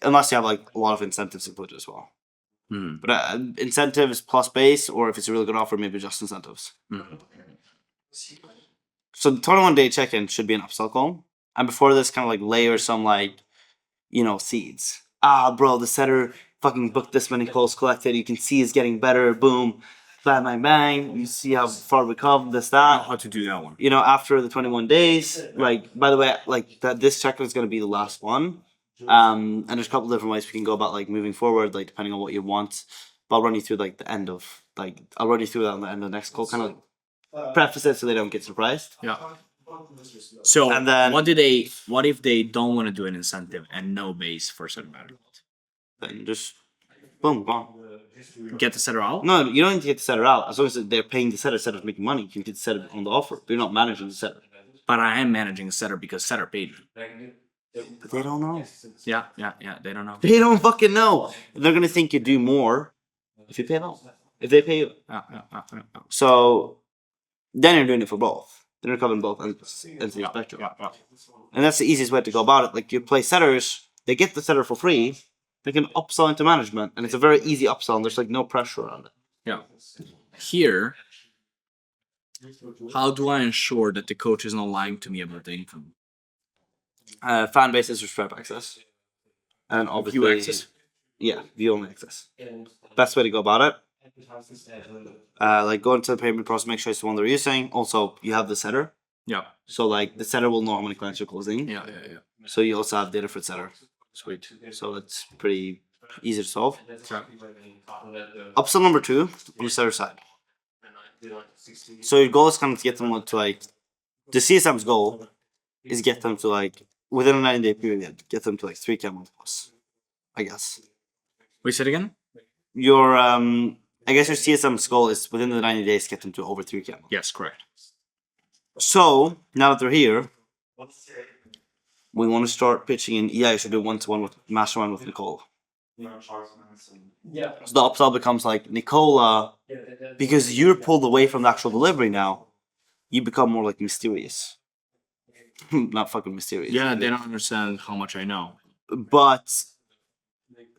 unless you have like a lot of incentives included as well. But incentives plus base, or if it's a really good offer, maybe just incentives. So the 21-day check-in should be an upsell call, and before this, kind of like layer some like seeds. Bro, the setter fucking booked this many calls collected. You can see he's getting better. Boom, bang, bang, bang. You see how far we come. This, that. How to do that one? After the 21 days. Like, by the way, like this check-in is gonna be the last one. And there's a couple different ways we can go about like moving forward, like depending on what you want. But I'll run you through like the end of I'll run you through that on the end of the next call. Kind of preface it so they don't get surprised. Yeah. So And then- what if they don't want to do an incentive and no base for certain matter? Then just boom, gone. Get the setter out? No, you don't need to get the setter out. As long as they're paying the setter, setter's making money. You can get the setter on the offer. But you're not managing the setter. But I am managing a setter because setter paid me. But they don't know. Yeah, they don't know. They don't fucking know. They're gonna think you do more if you pay them. If they pay you. Yeah. So then you're doing it for both. Then you're covering both ends of the spectrum. And that's the easiest way to go about it. Like, you play setters, they get the setter for free, they can upsell into management, and it's a very easy upsell, and there's like no pressure around it. Yeah. Here, how do I ensure that the coach is not lying to me about the income? Fan bases or stripe access. And obviously View access? Yeah, view only access. Best way to go about it. Like, go into the payment process, make sure it's the one they're using. Also, you have the setter. Yeah. So like the setter will normally cleanse your closing. Yeah. So you also have data for the setter. Sweet. So it's pretty easy to solve. Upsell number 2 on the setter side. So your goal is kind of to get them to like, the CSM's goal is get them to like, within a 90-day period, get them to like 3K a month plus, I guess. Wait, say it again? Your I guess your CSM's goal is within the 90 days get them to over 3K a month. Yes, correct. So now that they're here, we want to start pitching in. Yeah, you should do one-to-one with mastermind with Nicole. So the upsell becomes like, Nicola, because you're pulled away from the actual delivery now, you become more like mysterious. Not fucking mysterious. Yeah, they don't understand how much I know. But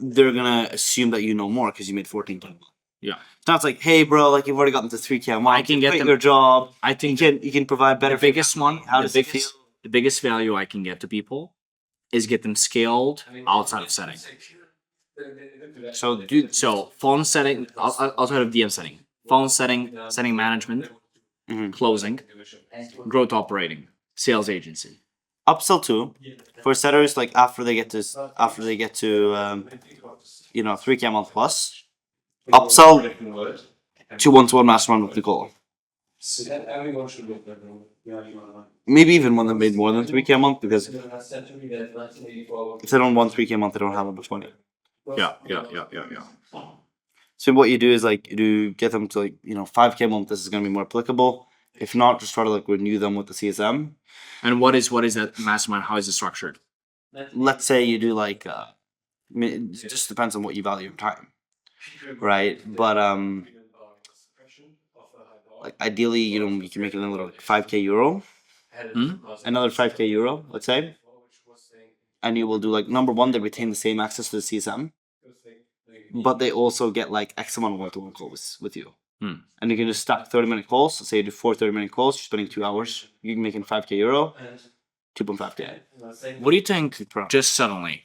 they're gonna assume that you know more because you made 14K. Yeah. So it's like, hey, bro, like you've already gotten to 3K a month. I can get quit them- your job. I think You can provide better. the biggest one, How does it feel? the biggest value I can get to people is get them scaled outside of setting. So, dude, So phone setting, outside of DM setting, phone setting, setting management, closing, growth operating, sales agency. upsell 2 for setters, like after they get to 3K a month plus, upsell to one-to-one mastermind with Nicole. Maybe even one that made more than 3K a month, because if they don't want 3K a month, they don't have enough money. Yeah. So what you do is like, you get them to like 5K a month. This is going to be more applicable. If not, just try to like renew them with the CSM. And what is that mastermind? How is it structured? Let's say you do like it just depends on what you value in time, right? But like ideally, you can make another like 5K euro, another 5K euro, let's say, and you will do like number 1, they retain the same access to the CSM, but they also get like X amount of one-to-one calls with you. Hmm. And you can just stack 30-minute calls. Say you do 4 30-minute calls, you're spending 2 hours, you're making 5k euro, 2.5k. What do you think? Just suddenly.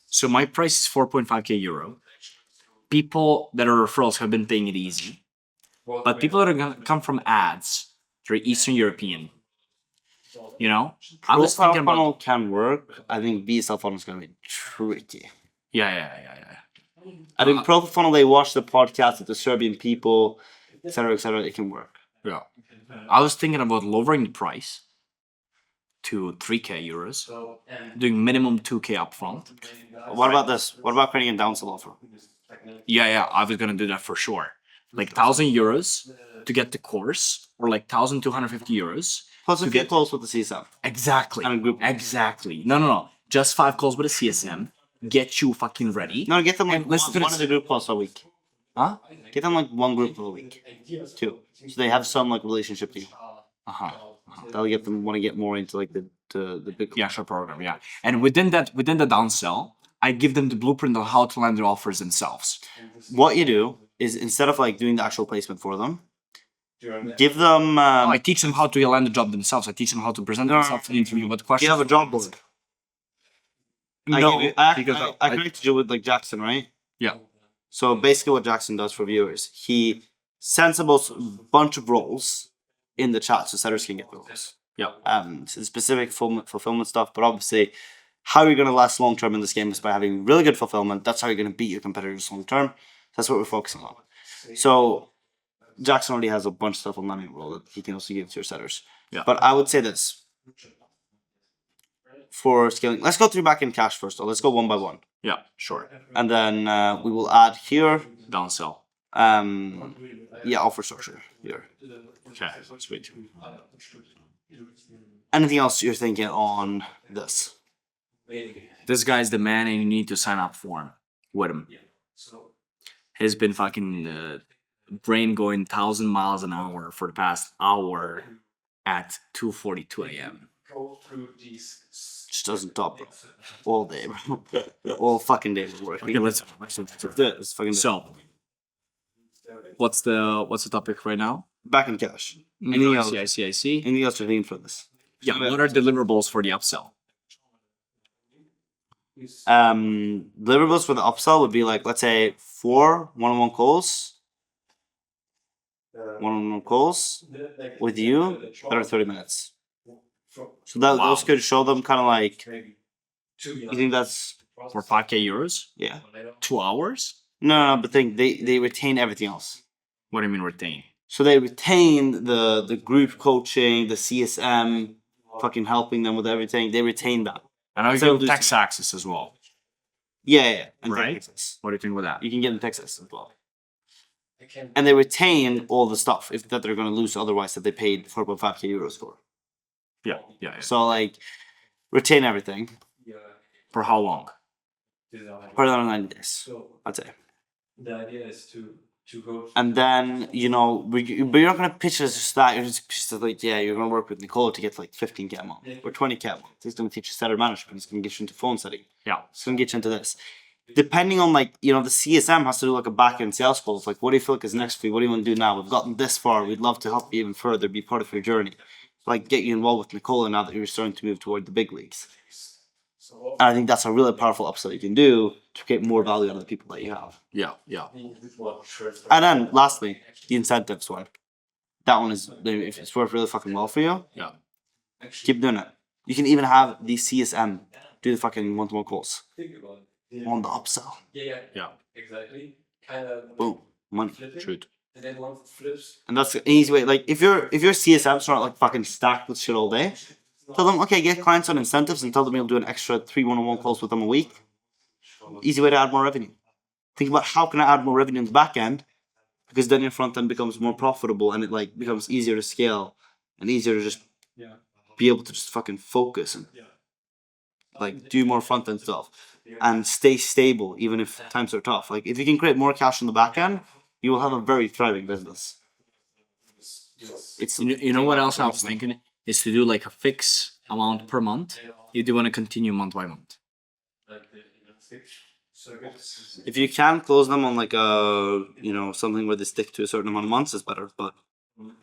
So my price is 4.5k euro. People that are referrals have been paying it easy, but people that are gonna come from ads, they're Eastern European. You know, I was Profile thinking funnel about can work. I think VSL funnel is gonna be tricky. yeah. I think profile funnel, they watch the podcast of the Serbian people, etc., etc. It can work. Yeah. I was thinking about lowering the price to 3k euros, doing minimum 2k upfront. What about this? What about creating a downsell offer? Yeah, I was gonna do that for sure. Like 1,000 euros to get the course, or like 1,250 euros. Plus a to few get calls with the CSM. exactly, And a group. exactly. No. Just 5 calls with a CSM. Get you fucking ready. No, get them like And listen to one this. of the group calls a week. Huh? Get them like one group a week. 2. So they have some like relationship to you. Uh-huh. That'll get them want to get more into like the big The actual program, yeah. And within the downsell, I give them the blueprint on how to land their offers themselves. What you do is instead of like doing the actual placement for them, give them I teach them how to land the job themselves. I teach them how to present themselves in the interview. What do questions? you have a job board? No, I connected you with like Jackson, right? yeah. So basically what Jackson does for viewers, he sends a bunch of roles in the chat so sellers can get the roles. Yeah. So specific fulfillment stuff, but obviously how you're going to last long term in this game is by having really good fulfillment. That's how you're going to beat your competitors long term. That's what we're focusing on. So Jackson already has a bunch of stuff on landing roll that he can also give to your sellers. Yeah. But I would say this for scaling. Let's go through back in cash first, or let's go one by one. Yeah, sure. And then we will add here, Downsell. offer structure here. Okay, sweet. Anything else you're thinking on this? This guy's the man, and you need to sign up for him. With him. He's been fucking brain going 1,000 miles an hour for the past hour at 2:42 a.m. Just doesn't stop, bro. All day, bro. All fucking day we're working. Okay, let's do it. Let's fucking do it. So, what's the topic right now? Back in cash. Anything else? I see. Anything else you're thinking for this? Yeah, what are deliverables for the upsell? Deliverables for the upsell would be like, let's say 4 one-on-one calls. One-on-one calls with you that are 30 minutes. So that those could show them kind of like, you think that's, For 5k euros? yeah. 2 hours? No, but they retain everything else. What do you mean retain? So they retain the group coaching, the CSM, fucking helping them with everything. They retain that. And I So give do tax access as well. Yeah. And Right. Texas. What do you think with that? You can get in Texas as well. And they retain all the stuff if that they're going to lose otherwise that they paid 4.5k euros for. Yeah. So like, retain everything For how long? for another 90 days, I'd say. The idea is to go. And then, but you're not going to pitch it as just that. You're just pitch it like, yeah, you're going to work with Nicole to get like 15k a month or 20k a month. He's going to teach you seller management. He's going to get you into phone setting. Yeah. He's going to get you into this. Depending on like, the CSM has to do like a back end sales call. It's like, what do you feel like is next for you? What do you want to do now? We've gotten this far. We'd love to help you even further, be part of your journey. Like get you involved with Nicola now that you're starting to move toward the big leagues. And I think that's a really powerful upsell you can do to create more value out of the people that you have. Yeah. And then lastly, the incentives one. That one is, if it's worked really fucking well for you, Yeah. keep doing it. You can even have the CSM do the fucking one-to-one calls on the upsell. Yeah. Exactly. Kind of. Boom, money. Shoot. And then once it flips. And that's an easy way. Like if your CSM's not like fucking stacked with shit all day, tell them, okay, get clients on incentives and tell them you'll do an extra 3 one-on-one calls with them a week. Easy way to add more revenue. Think about how can I add more revenue in the back end, because then your front end becomes more profitable and it like becomes easier to scale and easier to just be able to just fucking focus and like do more front end stuff and stay stable even if times are tough. Like if you can create more cash on the back end, you will have a very thriving business. It's You know what else I was thinking? Is to do like a fixed amount per month. You do want to continue month by month. If you can close them on like a something where they stick to a certain amount of months, is better. But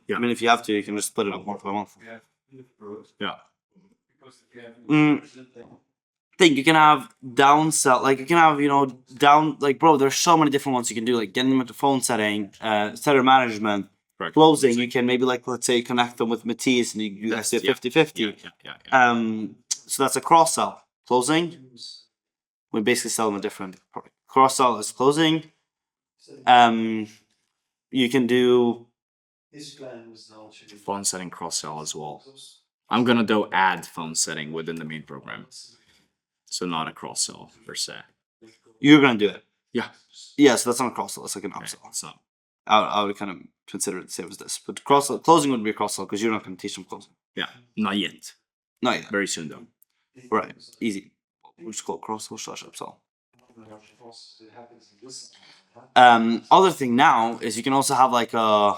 Yeah. I mean, if you have to, you can just split it up month by month. Yeah. Think you can have downsell, like you can have down, like bro. There's so many different ones you can do, like getting them into phone setting, setter management, Correct. closing. You can maybe like let's say connect them with Matisse, and you guys do 50-50. Yeah. So that's a cross sell. Closing, we basically sell them a different product. Cross sell is closing. You can do Phone setting cross sell as well. I'm gonna do add phone setting within the main program, so not a cross sell per se. you're gonna do it. Yeah. Yeah, so that's not a cross sell. It's like an Okay, upsell. so I would kind of consider it the same as this, but cross closing would be a cross sell because you're not going to teach them closing. yeah, not yet. Not yet. Very soon though. Right. Eas/ We'll just call it cross sell / upsell. Other thing now is you can also have like a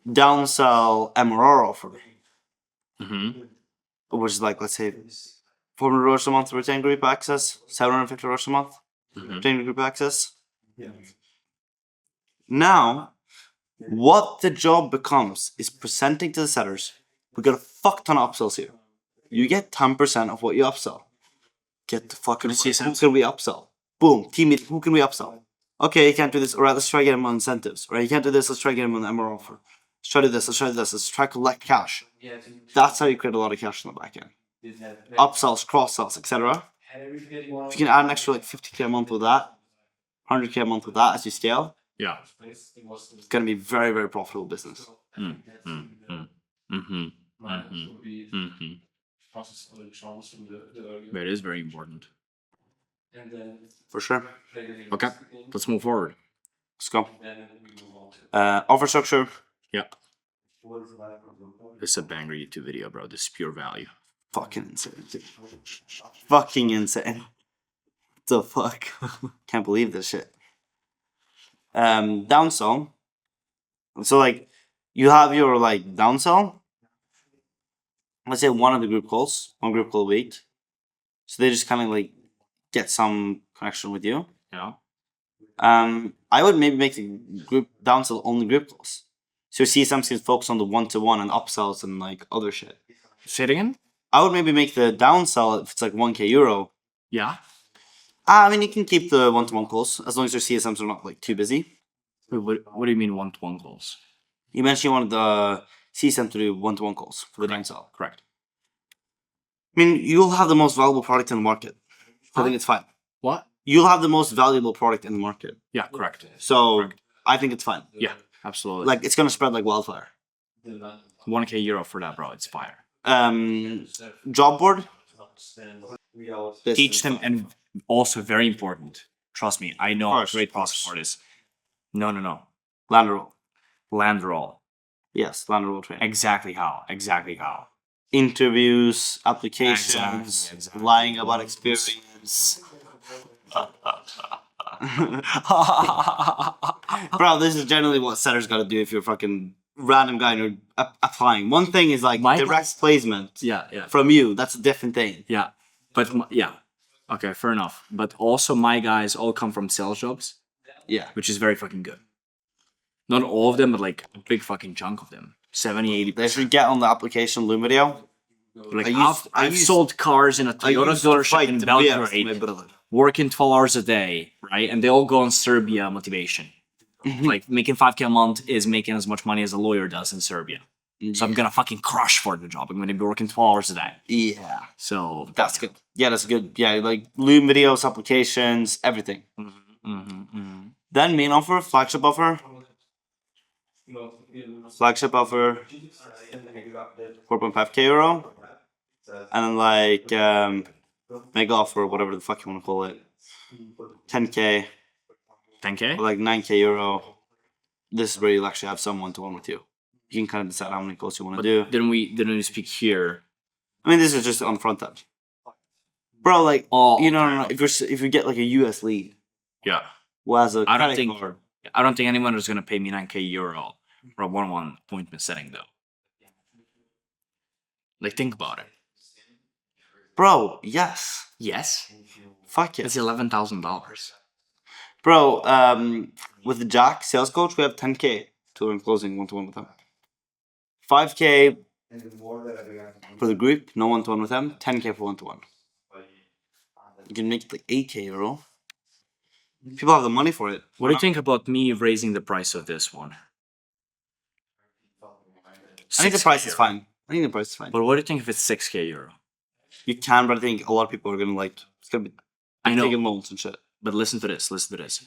downsell MRR offer, Mm-hmm. which is like let's say $400 a month to retain group access, $750 a month Mm-hmm. retain group access. Now, what the job becomes is presenting to the sellers. We got a fuck ton of upsells here. You get 10% of what you upsell. Get the fucking who can we upsell? Boom, team meeting. Who can we upsell? Okay, you can't do this. All right, let's try get him on incentives. All right, you can't do this. Let's try get him on the MR offer. Let's try to do this. Let's try to do this. Let's try to collect cash. That's how you create a lot of cash on the back end. Upsells, cross sells, etc. If you can add an extra like 50K a month with that, 100K a month with that as you scale, Yeah. it's gonna be very, very profitable business. Mm-hmm. Mm-hmm. Mm-hmm. But it is very important. For sure. Okay, let's move forward. Let's go. Offer structure. Yeah. This is a banger YouTube video, bro. This is pure value. Fucking insane. Dude. Fucking insane. What the fuck? Can't believe this shit. Downsell. So like you have your like downsell. Let's say one group call a week. So they just kind of like get some connection with you. Yeah. I would maybe make the group downsell only group calls. So CSMs can focus on the one-to-one and upsells and like other shit. Say it again. I would maybe make the downsell if it's like 1K euro. Yeah. I mean, you can keep the one-to-one calls as long as your CSMs are not like too busy. Wait, what do you mean one-to-one calls? You mentioned you wanted the CSM to do one-to-one calls for the downsell. Correct. I mean, you'll have the most valuable product in the market. I think it's fine. What? You'll have the most valuable product in the market. Yeah, correct. So I think it's fine. Yeah, absolutely. Like it's gonna spread like wildfire. 1K euro for that, bro. It's fire. Job board. Teach them, and also very important. Trust me, I know a great process for this. No. Land roll. Land roll. Yes, land roll training. Exactly how. Interviews, applications, Exactly. lying about experience. Bro, this is generally what setters gotta do if you're a fucking random guy and you're applying. One thing is like direct placement Yeah. from you. That's a different thing. Yeah. But yeah. Okay, fair enough. But also my guys all come from sales jobs, Yeah. which is very fucking good. Not all of them, but like a big fucking chunk of them. 70, 80%. They should get on the application Loom video. Like I I've used- sold cars in a I Toyota used to dealership fight in the BS, my Belgrade, brother. working 12 hours a day, right? And they all go on Serbia motivation. Like making 5K a month is making as much money as a lawyer does in Serbia. So I'm gonna fucking crush for the job. I'm gonna be working 12 hours a day. Yeah. So That's good. Yeah, that's good. Yeah, like Loom videos, applications, everything. Then main offer, flagship offer. Flagship offer, 4.5K euro. And then like mega offer, whatever the fuck you want to call it. 10K 10K? or like 9K euro. This is where you'll actually have some one-to-one with you. You can kind of decide how many calls you want to do. Didn't we speak here? I mean, this is just on the front end. Bro, like, Oh, no. If you get like a US lead Yeah. who has a I don't credit think card, I don't think anyone is gonna pay me 9K euro for a one-on-one appointment setting though. Like think about it. Bro, yes. Yes. Fuck It's it. $11,000. Bro, with the Jack sales coach, we have 10K to earn closing one-to-one with him. 5K for the group, no one-to-one with them. 10K for one-to-one. You can make like 8K, bro. People have the money for it. What do you think about me raising the price of this one? I think the 6K price is euro. fine. I think the price is fine. But what do you think if it's 6K euro? You can, but I think a lot of people are gonna like. It's gonna be I know. taking loans and shit. But listen to this. Listen to this.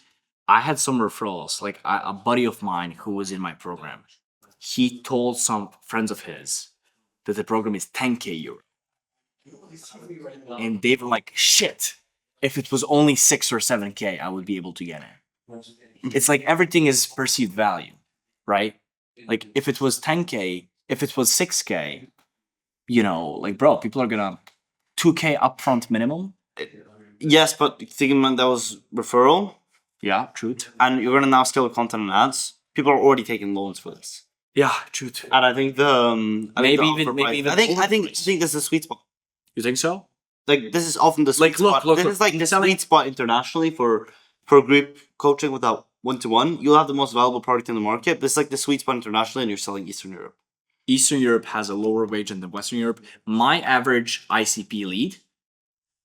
I had some referrals. Like a buddy of mine who was in my program, he told some friends of his that the program is 10K euro, and they were like, "Shit! If it was only 6 or 7K, I would be able to get in." It's like everything is perceived value, right? Like if it was 10K, if it was 6K, you know, like bro, people are gonna 2K upfront minimum. Yes, but thinking about that was referral, Yeah, truth. and you're gonna now scale with content and ads. People are already taking loans for this, Yeah, truth. and I think the Maybe the even- offer maybe price- even I think overpriced. this is a sweet spot. You think so? Like this is often the sweet Like, look, spot. look, this look. is like the Selling- sweet spot internationally for group coaching without one-to-one. You'll have the most valuable product in the market, but it's like the sweet spot internationally, and you're selling Eastern Europe. Eastern Europe has a lower wage than Western Europe. My average ICP lead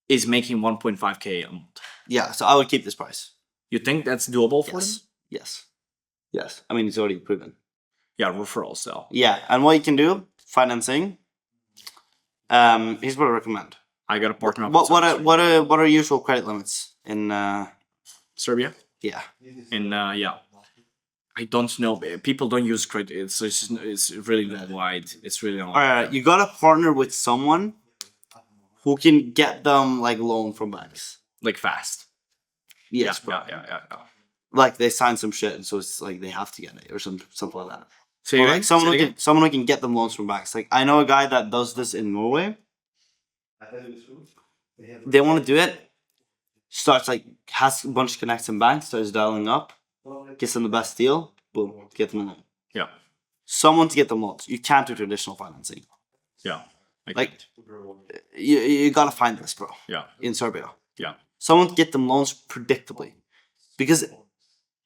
is making 1.5K a month. Yeah, so I would keep this price. You think that's doable for Yes, them? yes, yes. I mean, it's already proven. Yeah, referrals though. Yeah, and what you can do, financing. Here's what I recommend. I got a partner up What are usual credit limits in? Serbia. Yeah, And yeah, I don't know. People don't use credit. It's really not wide. It's really not. you gotta partner with someone who can get them like loan from banks. Like fast. Yes, yeah, bro. yeah. Like they sign some shit, and so it's like they have to get it or something like that. So Or you like someone who can get them loans from banks. Like I know a guy that does this in Norway. They want to do it. Starts like has a bunch of connects in banks. Starts dialing up. Gets them the best deal. Boom. Get them a loan. Yeah, Someone to get them loans. You can't do traditional financing. yeah. Like you gotta find this, bro. Yeah, In Serbia, yeah, someone to get them loans predictably, because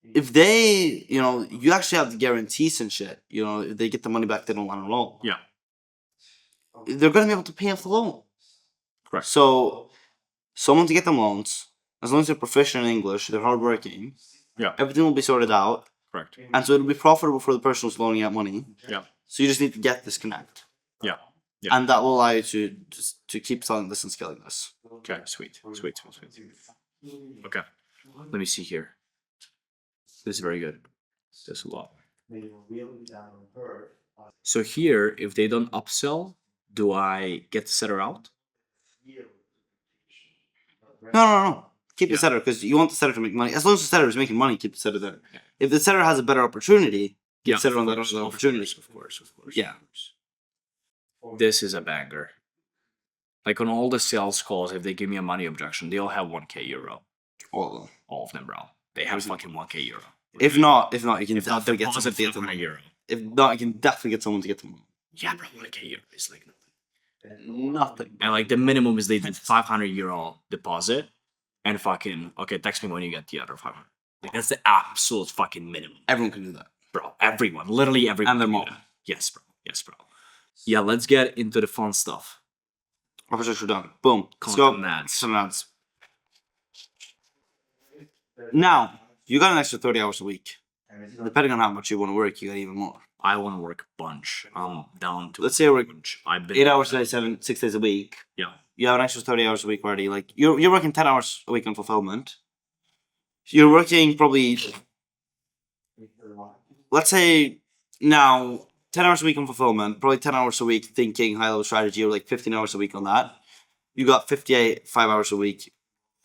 if they, you actually have the guarantees and shit. If they get the money back, they don't want a loan. yeah. They're gonna be able to pay off the loan. Correct. So, someone to get them loans, as long as they're proficient in English, they're hardworking. Yeah. Everything will be sorted out, Correct. and so it'll be profitable for the person who's loaning out money. Yeah, So you just need to get this connect. yeah. Yeah. And that will allow you to keep selling this and scaling this. Okay, sweet. Okay, let me see here. This is very good. That's a lot. So here, if they don't upsell, do I get the setter out? No. Keep the Yeah. setter because you want the setter to make money. As long as the setter is making money, keep the setter there. If the setter has a better opportunity, keep the setter on that other opportunity. Of course. Yeah. This is a banger. Like on all the sales calls, if they give me a money objection, they all have 1K euro. All of them. All of them, bro. They have fucking 1K euro. If not, you can If not, definitely get deposit someone to get them. 500 euro. If not, you can definitely get someone to get them. Yeah, bro, 1K euro is like Nothing. and like the minimum is they did 500 euro deposit and fucking okay, text me when you get the other 500. Like that's the absolute fucking minimum, Everyone can do that. bro. Everyone, literally everyone. And their can do mom. that. Yes, bro. Yeah, let's get into the fun stuff. Infrastructure done. Boom. Let's Content go. ads. Some ads. Now, you got an extra 30 hours a week. Depending on how much you want to work, you got even more. I want to work a bunch. I'm down to Let's say we're bunch. I've been 8 hours a day, 6 days a week. Yeah. You have an extra 30 hours a week already. Like you're working 10 hours a week on fulfillment. You're working probably, let's say now 10 hours a week on fulfillment, probably 10 hours a week thinking high level strategy, or like 15 hours a week on that. You got 5 hours a week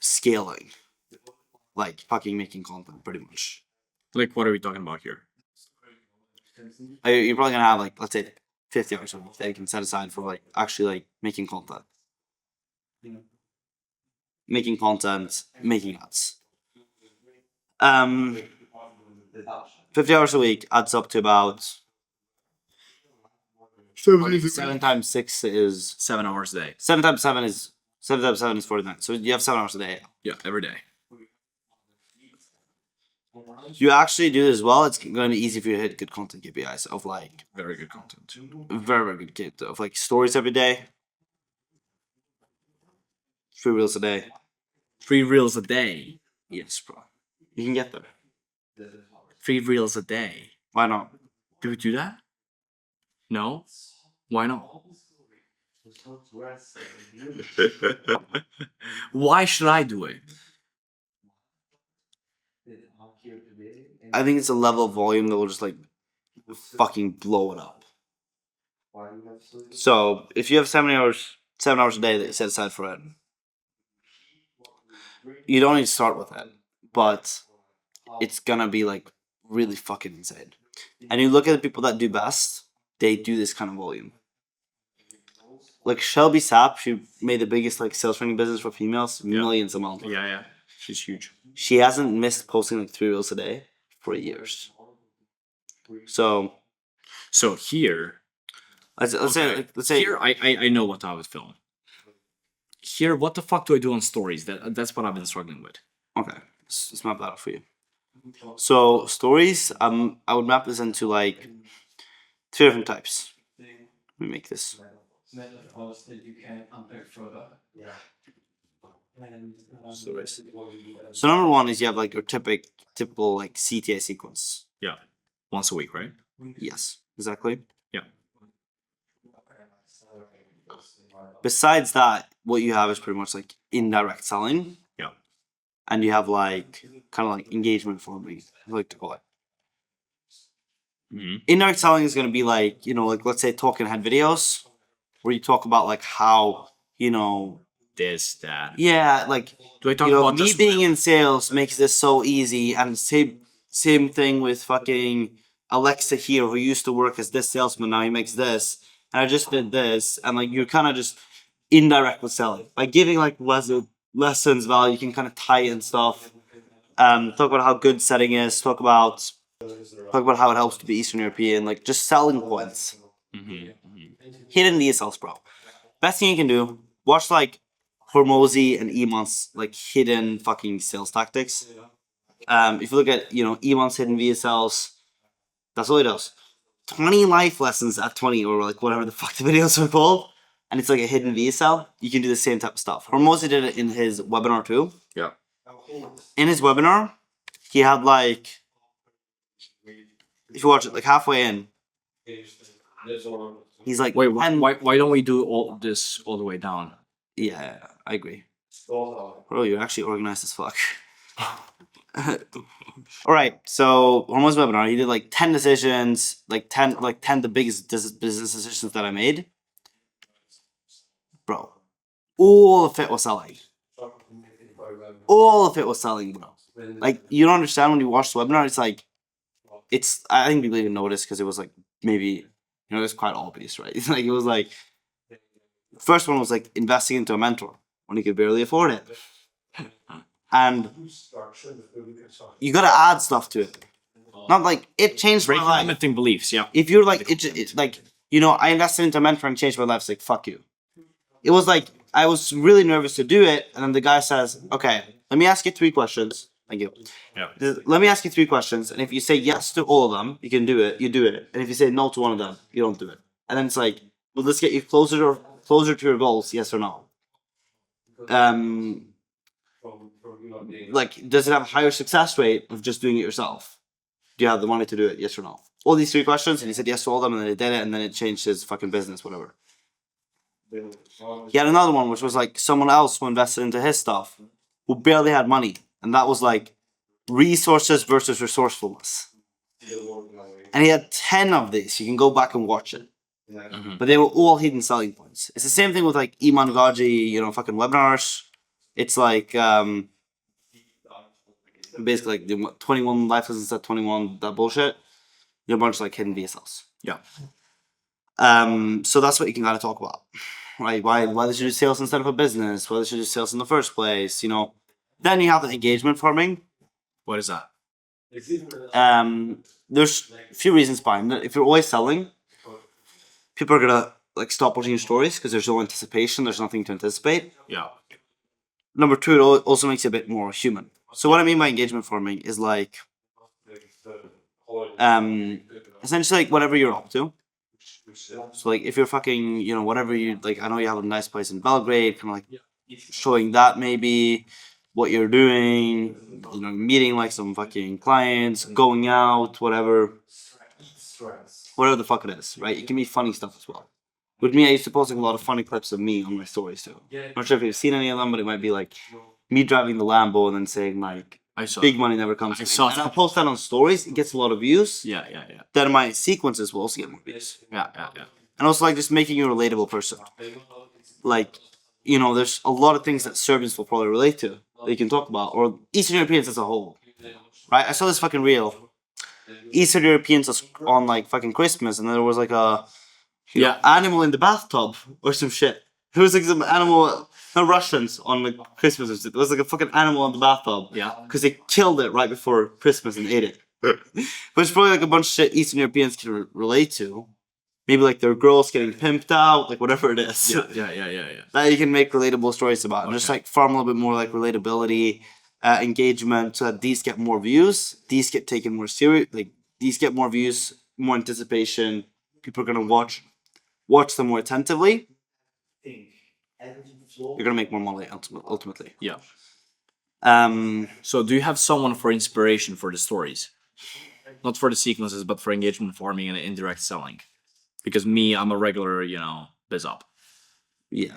scaling, like fucking making content pretty much. Like, what are we talking about here? You're probably gonna have like, let's say 50 hours a week that you can set aside for like actually like making content. Making content, making ads. 50 hours a week adds up to about 7 times 6 is 7 hours a day. 7 times 7 is 7 times 7 is 49. So you have 7 hours a day. Yeah, every day. If you actually do this as well, it's going to be easy for you to hit good content KPIs of like Very good content. very, very good kid of like stories every day, 3 reels a day. 3 reels a day. Yes, bro. You can get there. 3 reels a day. Why not? Do we do that? No. Why not? Why should I do it? I think it's a level of volume that will just like fucking blow it up. So if you have 7 hours a day that you set aside for it, you don't need to start with it, but it's gonna be like really fucking insane. And you look at the people that do best, they do this kind of volume. Like Shelby Sapp, she made the biggest like sales training business for females, millions a month. Yeah. She's huge. She hasn't missed posting like 3 reels a day for years. So here, let's say here I know what I would film. Here, what the fuck do I do on stories? That's what I've been struggling with. okay, let's map that out for you. So stories, I would map this into like 2 different types. Let me make this. Stories. So number 1 is you have like your typical like CTA sequence. Yeah, once a week, right? Yes, exactly. Yeah. Besides that, what you have is pretty much like indirect selling. Yeah. And you have like kind of like engagement forming, I like to call it. Mm-hmm. Indirect selling is going to be like, you know, like let's say talking head videos where you talk about like how, you know, This, that. yeah, like, Do I talk you know, about me this? being in sales makes this so easy. And same thing with fucking Alexa here, who used to work as this salesman, now he makes this. And I just did this. And like, you're kind of just indirect with selling. By giving like lessons, value, you can kind of tie in stuff. Talk about how good setting is, talk about how it helps to be Eastern European, like just selling points. Hidden VSLs, bro. Best thing you can do, watch like Hormozy and Emon's like hidden fucking sales tactics. If you look at, you know, Emon's hidden VSLs, that's all he does. 20 life lessons at 20 or like whatever the fuck the videos are called. And it's like a hidden VSL. You can do the same type of stuff. Hormozy did it in his webinar too. Yeah. In his webinar, he had like, if you watch it like halfway in, he's like, Wait, why don't we do all this all the way down? Yeah, I agree. Bro, you're actually organized as fuck. All right, so Hormozy's webinar, he did like 10 decisions, like 10 the biggest business decisions that I made. Bro, all of it was selling. All of it was selling, bro. Like, you don't understand when you watch the webinar, it's like, I think people even noticed because it was like, maybe, you know, it was quite obvious, right? It's like, it was like, first one was like investing into a mentor when he could barely afford it. And you gotta add stuff to it. Not like, it changed my life. Limiting beliefs, yeah. If you're like, it's like, you know, I invested into a mentor and changed my life, it's like, fuck you. It was like, I was really nervous to do it, and then the guy says, okay, let me ask you 3 questions. Thank you. Yeah. Let me ask you 3 questions, and if you say yes to all of them, you can do it, you do it. And if you say no to one of them, you don't do it. And then it's like, well, let's get you closer to your goals, yes or no. Like, does it have a higher success rate of just doing it yourself? Do you have the money to do it, yes or no? All these 3 questions, and he said yes to all of them, and then he did it, and then it changed his fucking business, whatever. He had another one, which was like someone else who invested into his stuff, who barely had money. And that was like resources versus resourcefulness. And he had 10 of these. You can go back and watch it. But they were all hidden selling points. It's the same thing with like Iman Gaji, you know, fucking webinars. It's like basically like the 21 life lessons at 21, that bullshit. You have a bunch of like hidden VSLs. Yeah. So that's what you can kind of talk about. Right? Why they should do sales instead of a business? Why they should do sales in the first place? You know. Then you have the engagement farming. What is that? There's a few reasons behind it. If you're always selling, people are gonna like stop watching your stories because there's no anticipation. There's nothing to anticipate. Yeah. Number two, it also makes you a bit more human. So what I mean by engagement farming is like, essentially like whatever you're up to. So like if you're fucking, you know, whatever you like, I know you have a nice place in Belgrade, kind of like showing that maybe what you're doing, you know, meeting like some fucking clients, going out, whatever the fuck it is, right? It can be funny stuff as well. With me, I used to posting a lot of funny clips of me on my stories too. Not sure if you've seen any of them, but it might be like me driving the Lambo and then saying like, I saw. big money never comes. I saw And I'll post that on stories. It gets a lot of views. Yeah, yeah, yeah, Then my sequences will also get more views. yeah, yeah, yeah. And also like just making you a relatable person. Like, you know, there's a lot of things that Serbians will probably relate to that you can talk about, or Eastern Europeans as a whole. Right? I saw this fucking reel. Eastern Europeans on like fucking Christmas, and there was like a you know, animal in the bathtub or some shit. It was like some animal, not Russians on like Christmas. It was like a fucking animal in the bathtub. Yeah. Because they killed it right before Christmas and ate it. But it's probably like a bunch of shit Eastern Europeans can relate to. Maybe like their girls getting pimped out, like whatever it is. Yeah. That you can make relatable stories about. And just like farm a little bit more like relatability, engagement, so that these get more views. These get taken more serious. Like these get more views, more anticipation. People are gonna watch them more attentively. You're gonna make more money ultimately. Yeah. Um, So do you have someone for inspiration for the stories? Not for the sequences, but for engagement farming and indirect selling. Because me, I'm a regular, you know, biz up. yeah.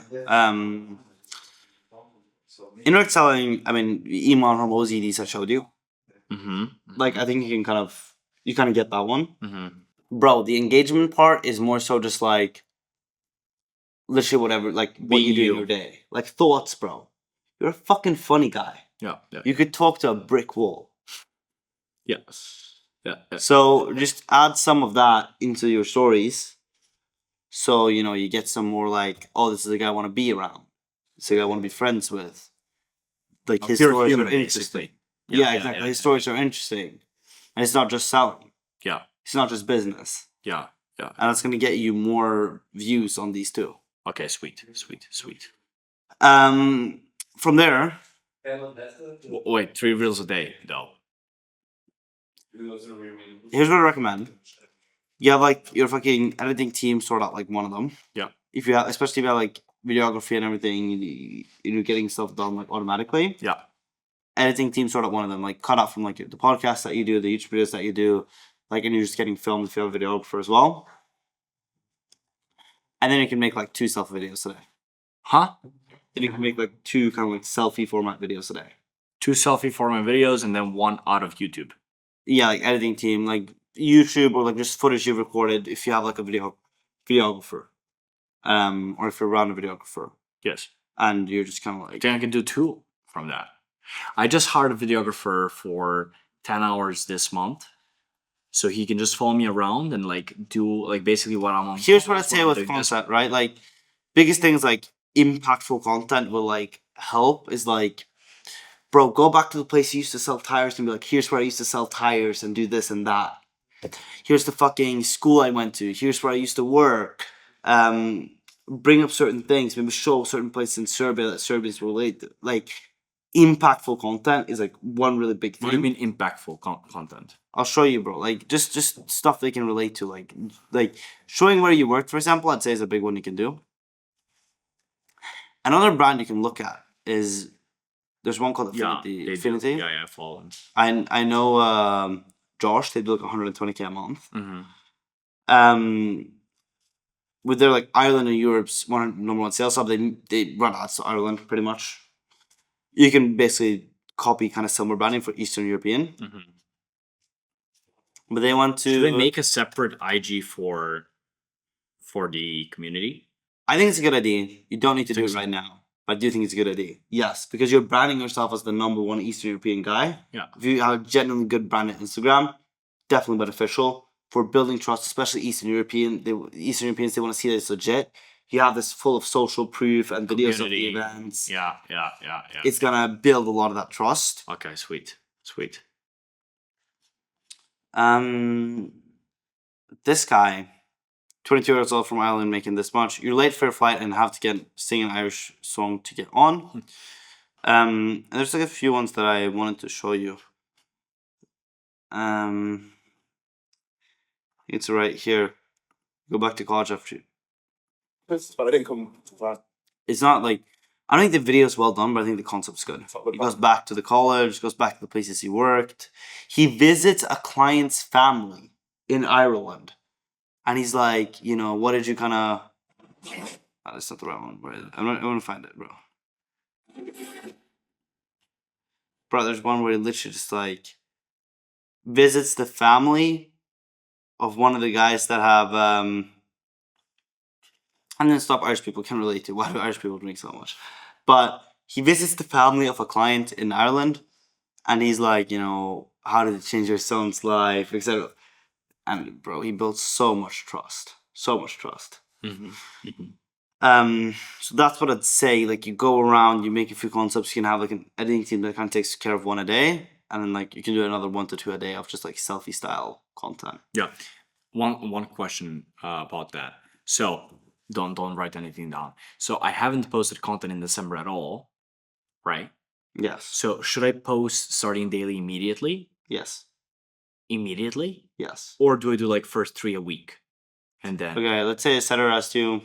Indirect selling. I mean, Iman from OZDs I showed you. Mm-hmm. Like I think you kind of get that one. Mm-hmm. Bro, the engagement part is more so just like literally whatever, like what Being you do in you. your day. Like thoughts, bro. You're a fucking funny guy. Yeah. Yeah. You could talk to a brick wall. Yeah. Yeah. So just add some of that into your stories. So, you know, you get some more like, oh, this is the guy I want to be around. This is the guy I want to be friends with. Like his Pure stories human, are interesting. basically. Yeah, exactly. His stories are interesting. And it's not just selling. Yeah. It's not just business. Yeah. Yeah. And that's gonna get you more views on these two. Okay. Sweet. From there, Wait, 3 reels a day, though. here's what I recommend. You have like your fucking editing team sort out like one of them. Yeah. If you have, especially if you have like videography and everything, you're getting stuff done like automatically. Yeah. Editing team sort out one of them. Like cut out from like the podcasts that you do, the YouTube videos that you do, like, and you're just getting filmed if you have a videographer as well. And then you can make like 2 selfie videos today. Huh? Then you can make like 2 kind of like selfie format videos today. 2 selfie format videos and then 1 out of YouTube. Yeah, like editing team, like YouTube or like just footage you've recorded if you have like a videographer. Or if you're around a videographer. Yes. And you're just kind of I like, think I can do 2 from that. I just hired a videographer for 10 hours this month. So he can just follow me around and like do like basically what I'm on. here's what I'd say I'm with doing this. content, right? Like biggest things like impactful content will like help is like, bro, go back to the place you used to sell tires and be like, here's where I used to sell tires and do this and that. Here's the fucking school I went to. Here's where I used to work. Bring up certain things. Maybe show certain places in Serbia that Serbians relate to. Like, impactful content is like one really big thing. What do you mean impactful content? I'll show you, bro. Like, just stuff they can relate to. Like showing where you worked, for example, I'd say is a big one you can do. Another brand you can look at is there's one called Affinity. they Affinity. do. Yeah, I follow them. I know Josh. They do like 120K a month. Mm-hmm. With their like Ireland and Europe's number 1 sales hub, they run ads to Ireland pretty much. You can basically copy kind of similar branding for Eastern European. Mm-hmm. But they want to. Should they make a separate IG for the community? I think it's a good idea. You don't need to do Think it so? right now. But I do think it's a good idea. Yes, because you're branding yourself as the number 1 Eastern European guy. Yeah. If you have a genuinely good brand on Instagram, definitely beneficial for building trust, especially Eastern Europeans. They want to see that it's legit. You have this full of social proof and videos of the Community. events. Yeah. It's gonna build a lot of that trust. Okay, sweet. This guy, 22 years old from Ireland making this much. You're late for your flight and have to sing an Irish song to get on. And there's like a few ones that I wanted to show you. It's right here. Go back to college after you. But I didn't come to that. It's not like, I don't think the video is well done, but I think the concept's good. He goes back to the college, goes back to the places he worked. He visits a client's family in Ireland. And he's like, you know, what did you kind of... Oh, that's not the right one. I'm going to find it, bro. Bro, there's one where he literally just like visits the family of one of the guys that have... And then stop Irish people can relate to why do Irish people drink so much. But he visits the family of a client in Ireland, and he's like, you know, how did it change your son's life, etc. And bro, he built so much trust, so much trust. So that's what I'd say. Like, you go around, you make a few concepts. You can have like an editing team that kind of takes care of one a day, and then like you can do another 1 to 2 a day of just like selfie style content. Yeah. One question about that. So don't write anything down. So I haven't posted content in December at all, right? Yes. So should I post starting daily immediately? Yes. Immediately? Yes. Or do I do like first 3 a week? And then Okay, let's say a setter asks you,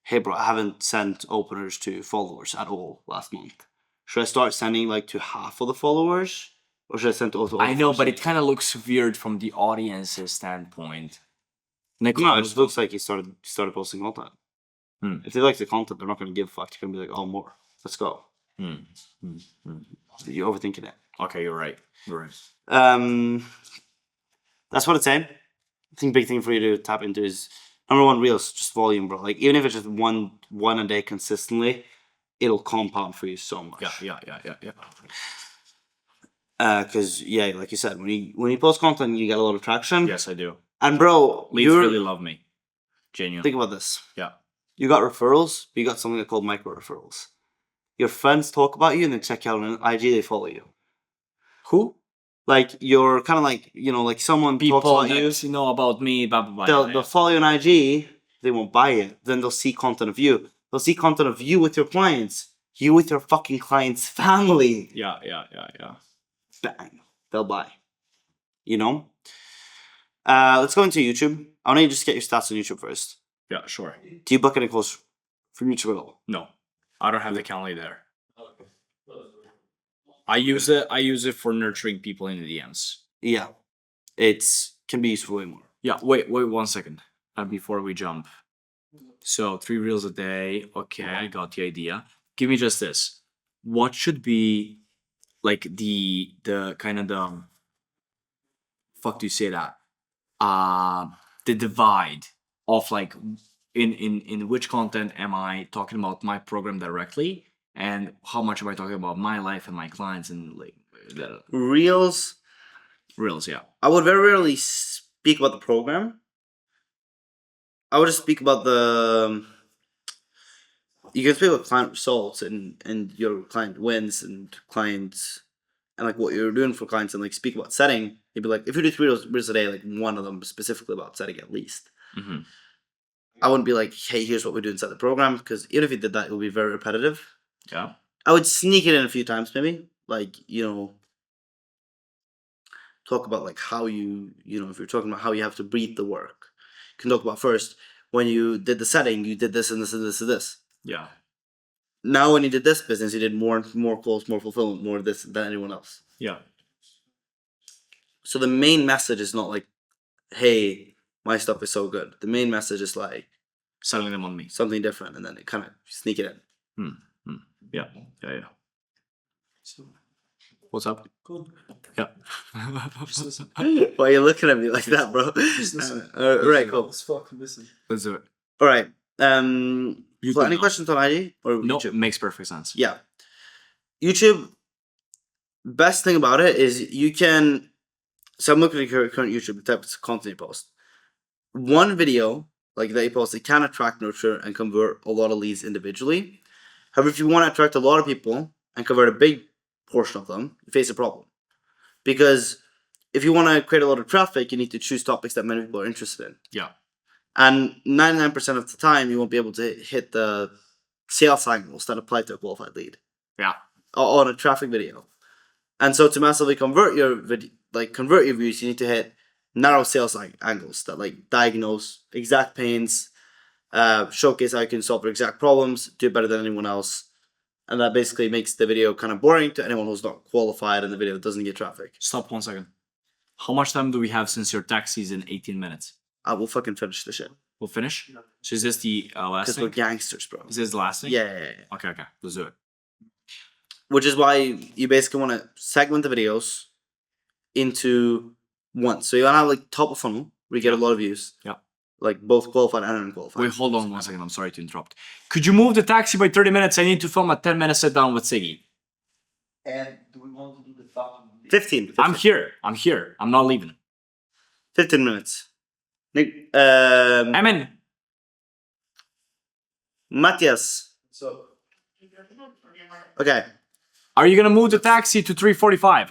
hey bro, I haven't sent openers to followers at all last month. Should I start sending like to half of the followers? Or should I send to all the I know, followers? but it kind of looks weird from the audience's standpoint. Like, No, it just looks like he started posting content. Hmm. If they like the content, they're not going to give a fuck. They're going to be like, oh, more. Let's go. You're overthinking it. Okay, you're right. You're right. That's what I'd say. I think big thing for you to tap into is number one, reels, just volume, bro. Like, even if it's just one a day consistently, it'll compound for you so much. Yeah. Because like you said, when you post content, you get a lot of traction. Yes, I do. And bro, Leads you really love me. Genuine. think about this. Yeah. You got referrals, but you got something called micro referrals. Your friends talk about you and then check you out on IG, they follow you. Who? Like, you're kind of like, you know, like someone People talks about that you. know about me, blah, blah, blah. They'll follow you on IG, they won't buy it. Then they'll see content of you. They'll see content of you with your clients. You with your fucking client's family. Yeah. Bang. They'll buy. You know? Let's go into YouTube. I want you to just get your stats on YouTube first. Yeah, sure. Do you book any calls from YouTube at all? No, I don't have the Calendly there. I use it for nurturing people in the DMs. Yeah. It's can be useful way more. Yeah, wait 1 second. Before we jump. So 3 reels a day. Okay, I got the idea. Give me just this. What should be like the kind of the fuck do you say that? The divide of like in which content am I talking about my program directly, and how much am I talking about my life and my clients and like the Reels, yeah. I would very rarely speak about the program. I would just speak about the... You can speak about client results and your client wins and clients and like what you're doing for clients and like speak about setting. You'd be like, if you do 3 reels a day, like one of them specifically about setting at least. Mm-hmm. I wouldn't be like, hey, here's what we do inside the program, because even if you did that, it would be very repetitive. Yeah. I would sneak it in a few times, maybe. Like, you know, talk about like how you know, if you're talking about how you have to breathe the work. You can talk about first, when you did the setting, you did this and this and this and this. Yeah. Now when you did this business, you did more calls, more fulfillment, more this than anyone else. Yeah. So the main message is not like, hey, my stuff is so good. The main message is like Selling them on me. something different, and then it kind of sneak it in. Yeah. What's up? Good. Yeah. Why are you looking at me like that, bro? listen. Right, cool. Let's fucking listen. Let's do it. All right. You So can any now. questions on IG or No, YouTube? makes perfect sense. Yeah. YouTube, best thing about it is you can... So I'm looking at your current YouTube, the type of content you post. One video, like that you post, it can attract, nurture, and convert a lot of leads individually. However, if you want to attract a lot of people and convert a big portion of them, you face a problem. Because if you want to create a lot of traffic, you need to choose topics that many people are interested in. Yeah. And 99% of the time, you won't be able to hit the sales angles that apply to a qualified lead Yeah. on a traffic video. And so to massively convert your convert your views, you need to hit narrow sales angles that like diagnose exact pains, showcase how you can solve their exact problems, do it better than anyone else. And that basically makes the video kind of boring to anyone who's not qualified and the video doesn't get traffic. Stop 1 second. How much time do we have since your tax season? 18 minutes. I will fucking finish the shit. We'll finish? So is this the last Because we're thing? gangsters, bro. Is this the last thing? Yeah. Okay. Let's do it. Which is why you basically want to segment the videos into one. So you want to have like top of funnel where you get a lot of views. Yeah. Like both qualified and unqualified. Wait, hold on 1 second. I'm sorry to interrupt. Could you move the taxi by 30 minutes? I need to film a 10-minute sit down with Siggy. And do we want to do the top? 15. I'm here. I'm not leaving. 15 minutes. I'm in. Matthias. So, Okay. Are you gonna move the taxi to 3:45?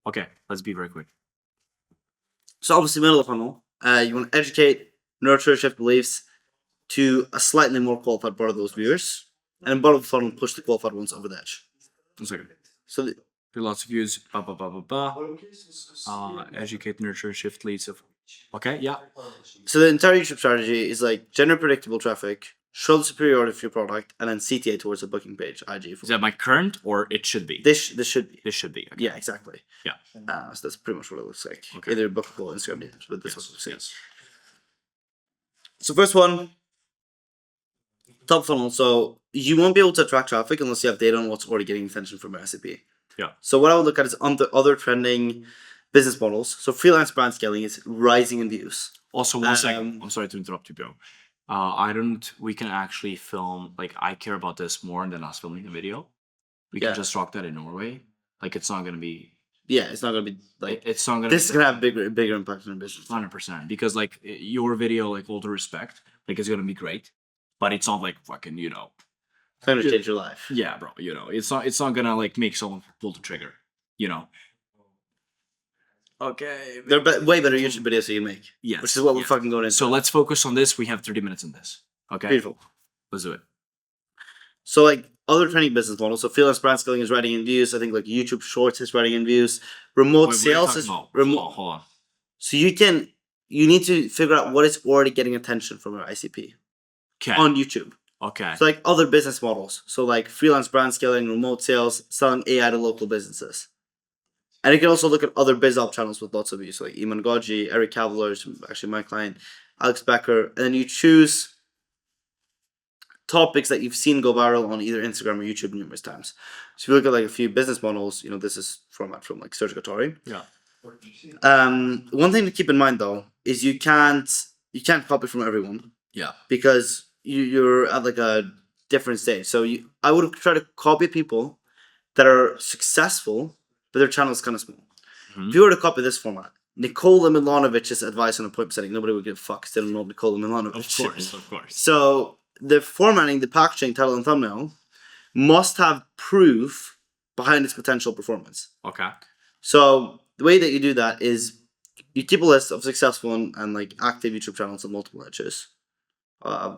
Okay, let's be very quick. So obviously middle of the funnel, you want to educate, nurture, shift beliefs to a slightly more qualified part of those viewers. And then bottom of the funnel, push the qualified ones over the edge. 1 second. So Lots of views. Educate, nurture, shift leads. Okay, yeah. So the entire YouTube strategy is like generate predictable traffic, show the superiority of your product, and then CTA towards the booking page, IG. Is that my current or it should be? This should be. This should be. Okay. Yeah, exactly. Yeah. So that's pretty much what it looks like. Okay. Either bookable or Instagram DMs, but this is what we see. Yes. So first one, top funnel. So you won't be able to attract traffic unless you have data on what's already getting attention from your SCP. Yeah. So what I would look at is on the other trending business models. So freelance brand scaling is rising in views. Also, 1 second. I'm sorry to interrupt you, bro. We can actually film, like, I care about this more than us filming the video. We Yeah. can just rock that in Norway. Like, it's not gonna be, Yeah, it's not gonna be like it's not gonna this is gonna have bigger impact on the business. 100%. Because, like, your video, like, all due respect, like, it's gonna be great. But it's not, like, fucking, It's gonna change your life. yeah, bro, it's not gonna, like, make someone pull the trigger, Okay. They're way better YouTube videos you can make. Yes. Which is what we're yes. fucking going into. So let's focus on this. We have 30 minutes on this. Okay. Beautiful. Let's do it. So like other trending business models, so freelance brand scaling is writing in views. I think like YouTube Shorts is writing in views. Remote sales is remote. Hold on. So you need to figure out what is already getting attention from your ICP Okay. on YouTube. Okay. So like other business models. So like freelance brand scaling, remote sales, selling AI to local businesses. And you can also look at other BizOp channels with lots of views, like Iman Goji, Eric Cavalier, actually my client, Alex Becker, and then you choose topics that you've seen go viral on either Instagram or YouTube numerous times. So if you look at like a few business models, this is format from like Serge Gattori. Yeah. One thing to keep in mind though is you can't copy from everyone. Yeah. Because you're at like a different stage. So I would try to copy people that are successful, but their channel is kind of small. Mhm. If you were to copy this format, Nikola Milanovic's advice on appointment setting, nobody would give a fuck. Still don't know Nikola Milanovic. Of course. So the formatting, the packaging, title, and thumbnail must have proof behind its potential performance. Okay. So the way that you do that is you keep a list of successful and like active YouTube channels on multiple niches.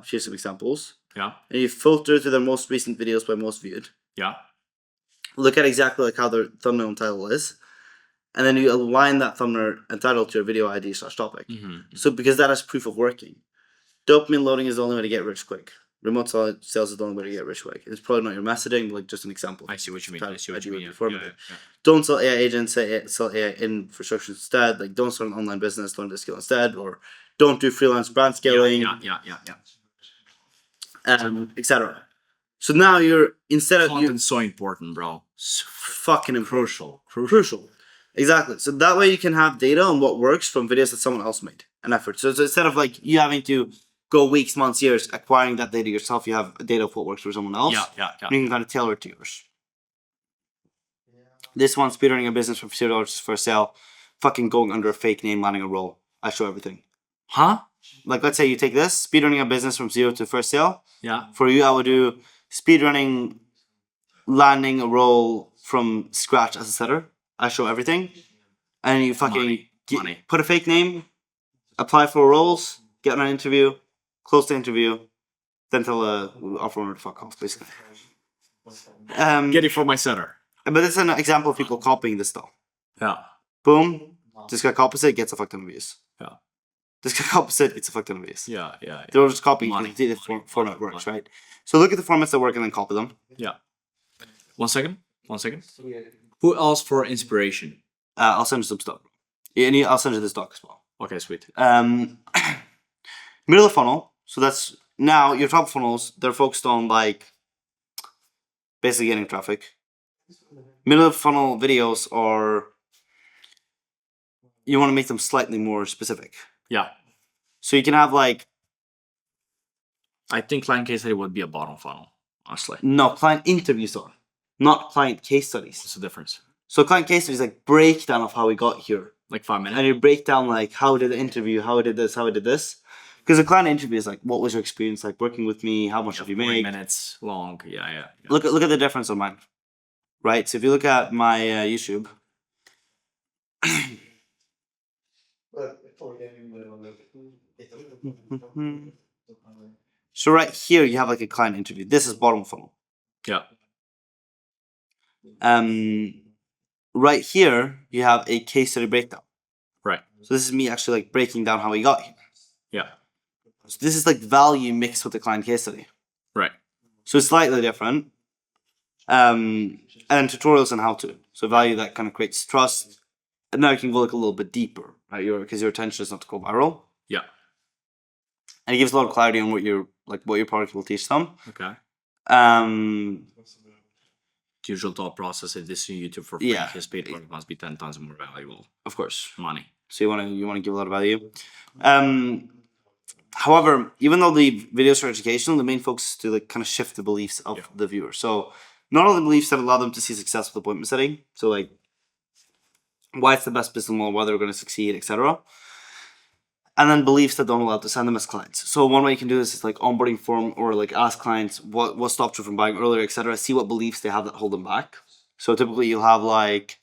Here's some examples. Yeah. And you filter through their most recent videos by most viewed. Yeah. Look at exactly like how their thumbnail and title is. And then you align that thumbnail and title to your video ID/topic. Mm-hmm. So because that has proof of working. Dopamine loading is the only way to get rich quick. Remote sales is the only way to get rich quick. It's probably not your messaging, but like just an example. I see what you mean. Title, I see what IG you would mean. be Yeah. formative. Don't sell AI agents, sell AI infrastructure instead. Like don't start an online business, learn this skill instead. Or don't do freelance brand scaling, Yeah. etc. So now you're, instead of you Content's so important, bro. fucking Crucial. crucial. Exactly. So that way you can have data on what works from videos that someone else made, an effort. So instead of like you having to go weeks, months, years acquiring that data yourself, you have data of what works for someone else. Yeah. And you can kind of tailor it to yours. This one's speedrunning a business from $0 for sale, fucking going under a fake name, landing a role. I show everything. Huh? Like let's say you take this, speedrunning a business from 0 to first sale. Yeah. For you, I would do speedrunning, landing a role from scratch as a setter. I show everything. And you fucking Money. put a fake name, apply for roles, get on an interview, close the interview, then tell offer owner to fuck off, basically. Get it for my setter. But it's an example of people copying this though. Yeah. Boom, this guy copies it, gets a fuck ton of views. Yeah. This guy copies it, gets a fuck ton of views. Yeah. Yeah. They're all just copying Money. because the format works, right? So look at the formats that work and then copy them. Yeah. 1 second. 1 second. Who else for inspiration? I'll send you some stuff. And I'll send you this doc as well. Okay, sweet. Middle of funnel. So that's now your top funnels. They're focused on like basically getting traffic. Middle of funnel videos are you want to make them slightly more specific. Yeah. So you can have like I think client case study would be a bottom funnel, honestly. no client interviews are not client case studies. What's the difference? So client case studies like breakdown of how we got here. Like 5 minutes? And you break down like how did the interview, how I did this, how I did this. Because a client interview is like, what was your experience like working with me? How much did you 3 make? minutes long. Yeah. Look at the difference on mine, right? So if you look at my YouTube, so right here you have like a client interview. This is bottom funnel. Yeah. Right here you have a case study breakdown. Right. So this is me actually like breaking down how we got here. Yeah. So this is like value mixed with the client case study. Right. So it's slightly different. And tutorials on how to. So value that kind of creates trust. And now you can go like a little bit deeper, right? Because your intention is not to go viral. Yeah. And it gives a lot of clarity on what your product will teach them. Okay. Um, Usual thought process: if this is YouTube for free, Yeah. his paid product must be 10 times more valuable. of course. Money. So you want to give a lot of value. However, even though the videos are educational, the main focus is to like kind of shift the beliefs of the viewer. So not only the beliefs that allow them to see success with appointment setting. So like why it's the best business model, why they're going to succeed, etc. And then beliefs that don't allow to send them as clients. So one way you can do this is like onboarding form or like ask clients what stopped you from buying earlier, etc. See what beliefs they have that hold them back. So typically you'll have like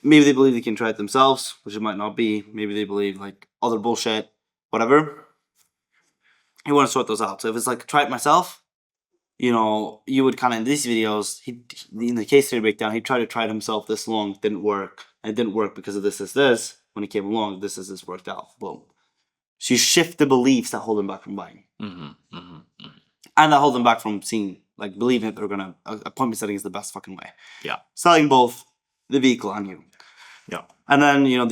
maybe they believe they can try it themselves, which it might not be. Maybe they believe like other bullshit, whatever. You want to sort those out. So if it's like try it myself, you know, you would kind of in these videos, in the case study breakdown, he tried to try it himself this long, didn't work. And it didn't work because of this. When he came along, this worked out. Boom. So you shift the beliefs that hold them back from buying. And that hold them back from seeing, like believing that they're gonna appointment setting is the best fucking way. Yeah. Selling both the vehicle and you. Yeah. And then, you know,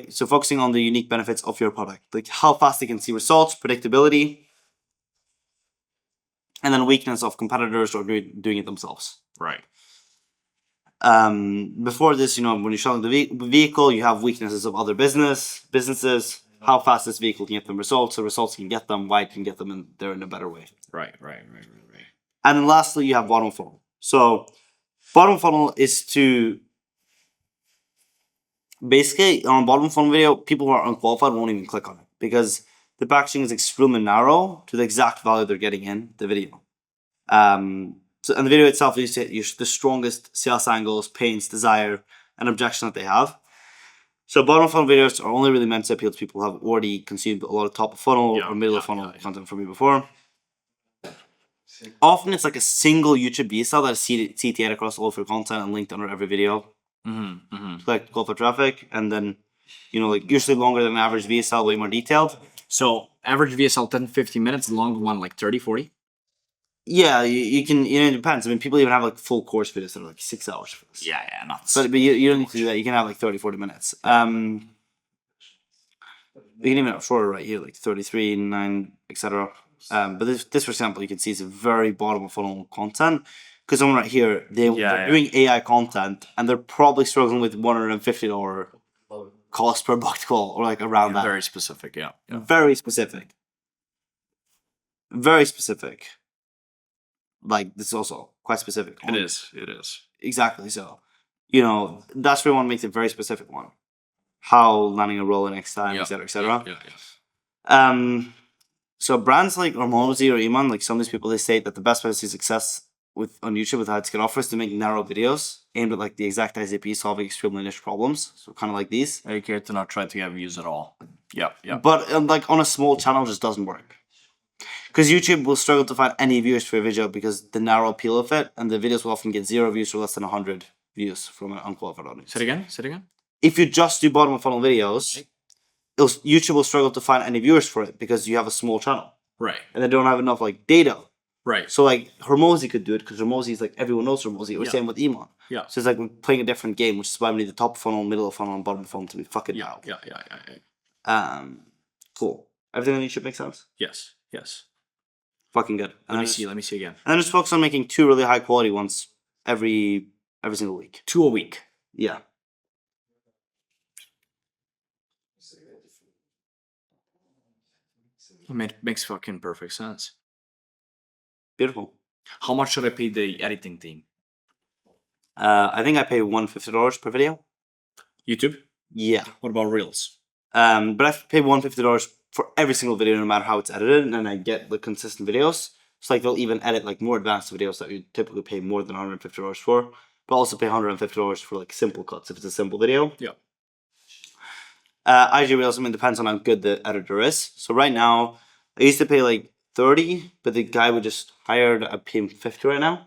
so focusing on the unique benefits of your product, like how fast they can see results, predictability, and then weakness of competitors or doing it themselves. Right. Before this, you know, when you're selling the vehicle, you have weaknesses of other businesses, how fast this vehicle can get them results, the results can get them, why it can get them, and they're in a better way. Right. And then lastly, you have bottom funnel. So bottom funnel is to basically on a bottom funnel video, people who are unqualified won't even click on it because the packaging is extremely narrow to the exact value they're getting in the video. So in the video itself, you say the strongest sales angles, pains, desire, and objection that they have. So bottom funnel videos are only really meant to appeal to people who have already consumed a lot of top of funnel or middle of funnel content from me before. Often it's like a single YouTube VSL that is CTA'd across all of your content and linked under every video. Like call for traffic, and then, you know, like usually longer than an average VSL, way more detailed. So average VSL 10-15 minutes, the long one like 30-40? Yeah, you can, you know, it depends. I mean, people even have like full course videos that are like 6 hours for this. Yeah, not But you don't need to do that. You can have like 30-40 minutes. You can even have shorter right here, like 33, 9, etc. But this, for example, you can see is a very bottom of funnel content. Because someone right here, they're doing AI content and they're probably struggling with $150 cost per booked call or like around that. Very specific, yeah. Very specific. Very specific. Like this is also quite specific. It is. Exactly. So, you know, that's where we want to make the very specific one. How landing a role in X time, etc., etc. So brands like Hormozy or Iman, like some of these people, they state that the best way to see success on YouTube with ads can offer is to make narrow videos aimed at like the exact ICP solving extremely niche problems. So kind of like these. I care to not try to get views at all. Yeah, yeah. But like on a small channel, it just doesn't work. Because YouTube will struggle to find any viewers for a video because the narrow appeal of it, and the videos will often get 0 views or less than 100 views from an unqualified audience. Say it again. Say it again. If you just do bottom of funnel videos, YouTube will struggle to find any viewers for it because you have a small channel Right. and they don't have enough like data. Right. So like Hormozy could do it because Hormozy is like everyone knows Hormozy. Or Yeah. same with Iman. Yeah. So it's like we're playing a different game, which is why we need the top funnel, middle of funnel, and bottom of funnel to be fucking Yeah. loud. Yeah. Cool. Everything on YouTube makes sense. Yes. Yes. Fucking good. Let me see. Let me see again. And then just focus on making 2 really high quality ones every single week. 2 a week. Yeah. I mean, it makes fucking perfect sense. Beautiful. How much should I pay the editing team? I think I pay $150 per video. YouTube. Yeah. What about Reels? But I pay $150 for every single video, no matter how it's edited, and then I get the consistent videos. So like they'll even edit like more advanced videos that you typically pay more than $150 for, but also pay $150 for like simple cuts if it's a simple video. Yeah. IG Reels, I mean, depends on how good the editor is. So right now, I used to pay like 30, but the guy we just hired, I pay him 50 right now.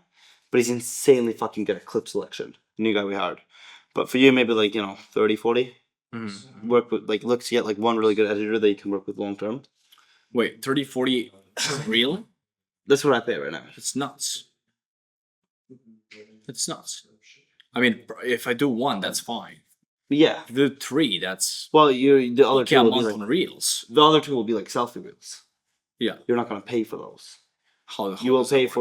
But he's insanely fucking good at clip selection. The new guy we hired. But for you, maybe like, 30, 40. Work with, like, look to get like one really good editor that you can work with long term. Wait, 30, 40 real? That's what I pay right now. It's nuts. It's nuts. I mean, if I do 1, that's fine. Yeah. If I do 3, that's Well, the other okay. two A will be month like, on Reels. the other two will be like selfie reels. Yeah. You're not gonna pay for those. How You will does that pay work?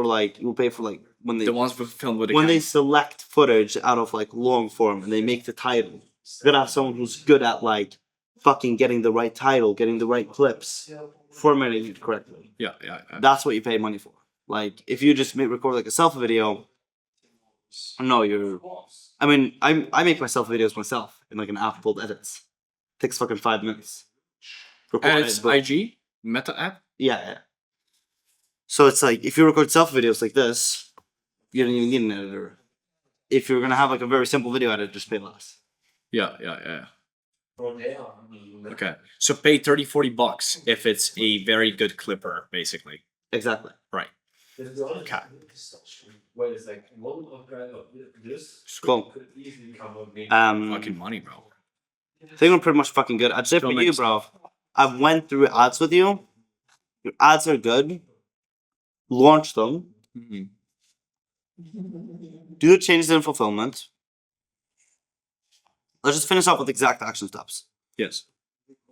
for like when they the ones with filmed with the when they camera. select footage out of like long form and they make the title. You're gonna have someone who's good at like fucking getting the right title, getting the right clips, formatting it correctly. Yeah. That's what you pay money for. Like if you just record like a selfie video, no, I mean, I make myself videos myself in like an app called Edits. Takes fucking 5 minutes. Record And it, it's but- IG Meta app. Yeah. So it's like if you record selfie videos like this, you don't even need an editor. If you're gonna have like a very simple video edit, just pay less. Yeah. Okay. So pay 30, 40 bucks if it's a very good clipper, basically. Exactly. Right. Okay. Wait a second. One of this Cool. could easily come with me. Fucking money, bro. I think we're pretty much fucking good. I'd say for Still you, makes- bro. I've went through ads with you. Your ads are good. Launch them. Do the changes in fulfillment. Let's just finish off with exact action steps. Yes.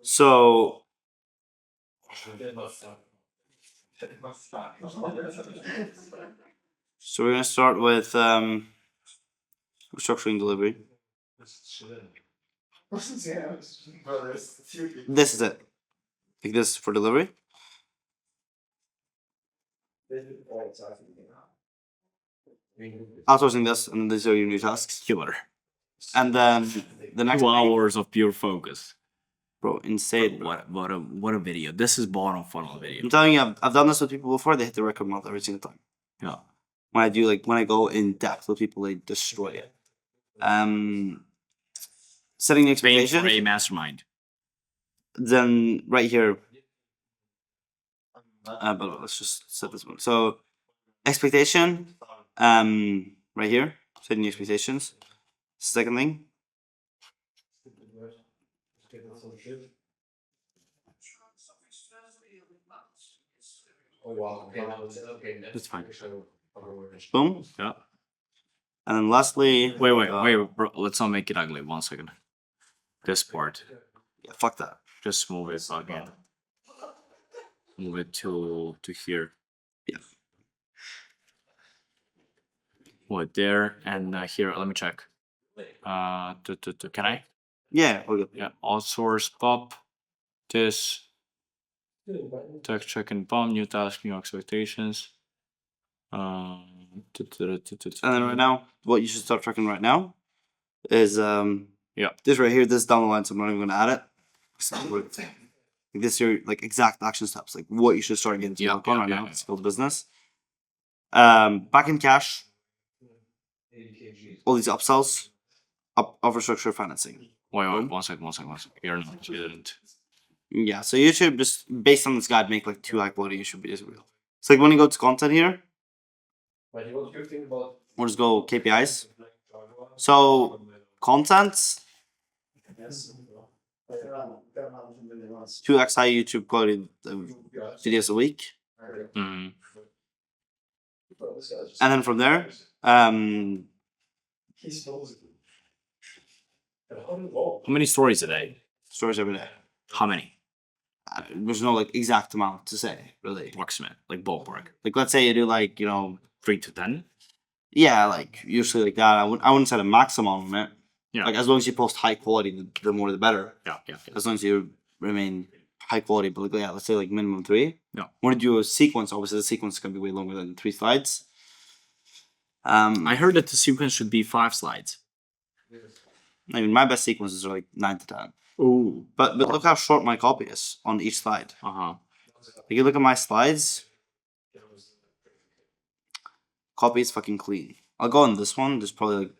So we're gonna start with restructuring delivery. This is it. Like this for delivery. Outsourcing this, and these are your new tasks. Killer. And then the next 2 thing, hours of pure focus. bro, insane. Bro. What a video. This is bottom funnel video. I'm telling you, I've done this with people before. They hit the record month every single time. Yeah. When I go in depth with people, they destroy it. Setting the Paying expectation. for a mastermind. Then right here. But let's just set this one. So expectation. Right here, setting the expectations. Second thing. Oh wow. Okay. That's fine. Boom. Yeah. And then lastly. Wait, bro. Let's not make it ugly. 1 second. This part. Yeah, fuck that. Just move it again. Move it to here. Yeah. What there and here? Let me check. Can I? Yeah, all good. Yeah. Outsource pop. This. Text check and bomb. New task. New expectations. And then right now, what you should start tracking right now is Yeah. this right here. This down the line, so I'm not even gonna add it. So this are like exact action steps, like what you should start getting to Yeah, work on yeah, right yeah, now. yeah. It's called business. Back in cash, all these upsells, offer structure financing. Wait, 1 second. You're not. You didn't. Yeah, so YouTube just based on this guide make like 2 high quality YouTube videos real. It's like when you go to content here, But what do you think about we'll just go KPIs. So contents, 2x high YouTube quality videos a week. Mm. And then from there, How many stories a day? stories every day. How many? There's no like exact amount to say, really. Approximate, like ballpark. Like let's say you do like, 3 to 10? yeah, like usually like that. I wouldn't set a maximum on it. Yeah. Like as long as you post high quality, the more the better. Yeah. As long as you remain high quality, but like, yeah, let's say like minimum 3. Yeah. Want to do a sequence? Obviously, the sequence is gonna be way longer than 3 slides. I heard that the sequence should be 5 slides. I mean, my best sequences are like 9 to 10. Ooh. But look how short my copy is on each slide. Uh-huh. Like you look at my slides, copy is fucking clean. I'll go on this one. There's probably like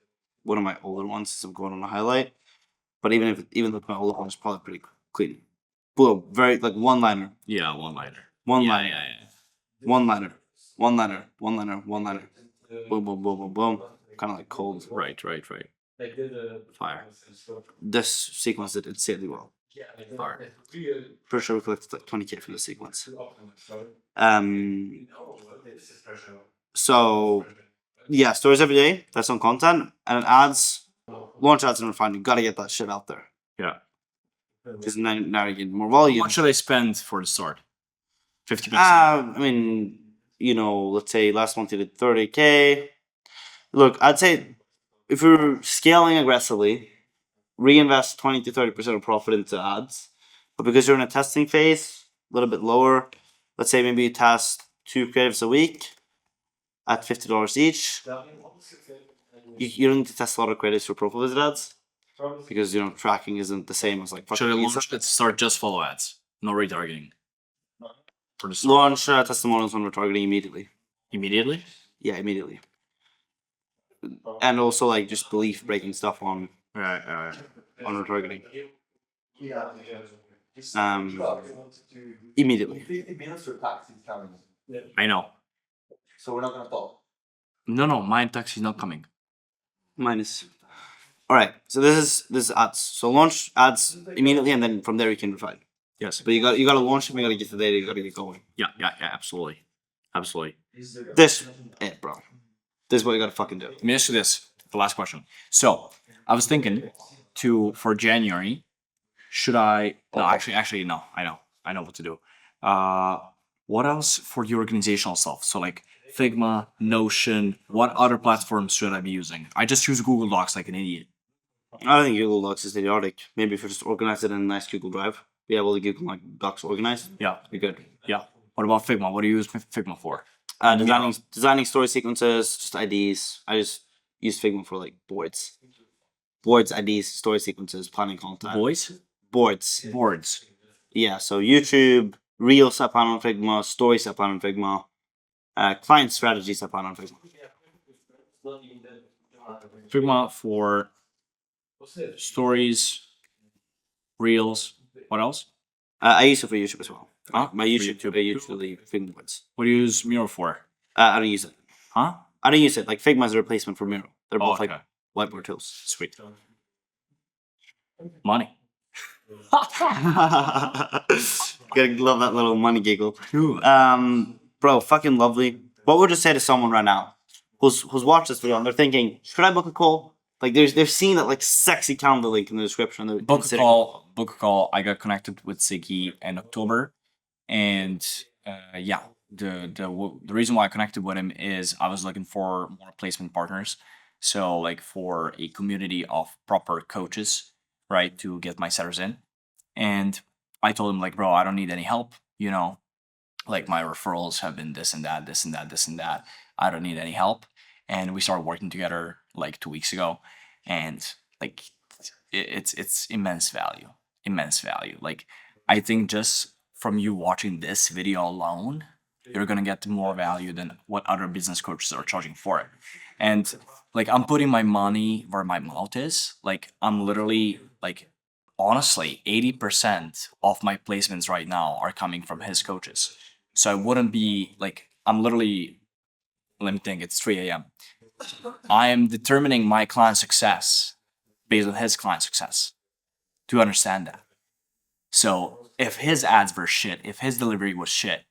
one of my older ones since I'm going on a highlight. But even with my older one, it's probably pretty clean. Boom, very like one liner, Yeah, one liner. one Yeah, liner, yeah. one liner, one liner, one liner, one liner. Boom, boom, boom, boom, boom. Kind of like cold Right. fire? this sequence did insanely well. Fire. Pretty sure we collected like 20K from the sequence. So yeah, stories every day. That's on content, and then ads. Launch ads and refine. You gotta get that shit out there Yeah. because now you get more How volume. much should I spend for the start? 50%. I mean, let's say last month you did 30K. Look, I'd say if you're scaling aggressively, reinvest 20 to 30% of profit into ads. But because you're in a testing phase, a little bit lower, let's say maybe you test 2 creatives a week at $50 each. You don't need to test a lot of creatives for profile visit ads because tracking isn't the same as like Should I fucking launch it? Start just follow ads, no retargeting. For the start. launch testimonials on retargeting immediately. Immediately? Yeah, immediately. And also like just belief breaking stuff on Right. retargeting. Immediately. I know. So we're not gonna talk. No, my taxi's not coming. Minus. All right. So this is ads. So launch ads immediately, and then from there you can refine. Yes. But you got to launch them. You got to get the data. You got to get going. Yeah, absolutely. This it, bro. This is what you got to fucking do. Let me ask you this, the last question. So I was thinking for January, should I? No, actually, no. I know what to do. What else for the organizational stuff? So like Figma, Notion. What other platforms should I be using? I just use Google Docs like an idiot. I think Google Docs is idiotic. Maybe if you just organize it in a nice Google Drive, be able to Google Docs organized. Yeah. You're good. Yeah. What about Figma? What do you use Figma for? Designing story sequences, just IDs. I just use Figma for like boards, IDs, story sequences, planning content. Boards. Yeah. So YouTube, Reels I plan on Figma, Stories I plan on Figma, client strategies I plan on Figma. Figma for stories, Reels. What else? I use it for YouTube as well. Huh? My YouTube, I usually Figma boards. What do you use Miro for? I don't use it. Huh? I don't use it. Like Figma is a replacement for Miro. They're both okay. like whiteboard tools. Sweet. Money. Gotta love that little money giggle. Bro, fucking lovely. What would you say to someone right now who's watched this video and they're thinking, should I book a call? Like they've seen that like sexy calendar link in the description. Book a call. I got connected with Ziggy in October, and the reason why I connected with him is I was looking for more placement partners. So like for a community of proper coaches, right, to get my setters in. And I told him like, bro, I don't need any help. Like my referrals have been this and that. I don't need any help. And we started working together like 2 weeks ago, and like it's immense value. Like I think just from you watching this video alone, you're gonna get more value than what other business coaches are charging for it. And like I'm putting my money where my mouth is. Like I'm literally like honestly, 80% of my placements right now are coming from his coaches. So I wouldn't be like, I'm literally, let me think, it's 3 a.m. I am determining my client success based on his client success. Do you understand that? So if his ads were shit, if his delivery was shit,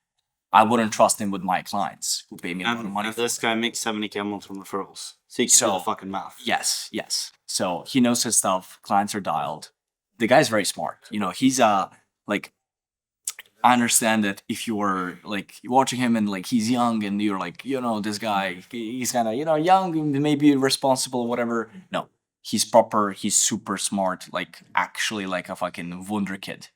I wouldn't trust him with my clients who pay me a lot of And money. this guy makes 70K a month from referrals. So you can do the fucking math. Yes, yes. So he knows his stuff. Clients are dialed. The guy's very smart. You know, he's like, I understand that if you were like watching him and like he's young and you're like, you know, this guy, he's kind of, you know, young, maybe irresponsible, whatever. No, he's proper. He's super smart. Like actually like a fucking wonder kid,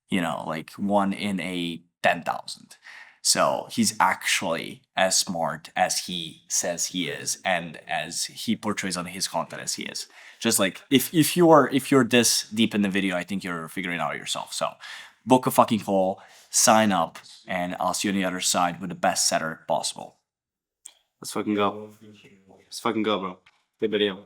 you know, like 1 in a 10,000. So he's actually as smart as he says he is, and as he portrays on his content as he is. Just like if you're this deep in the video, I think you're figuring it out yourself. So book a fucking call, sign up, and I'll see you on the other side with the best setter possible. Let's fucking go. Let's fucking go, bro. Good video.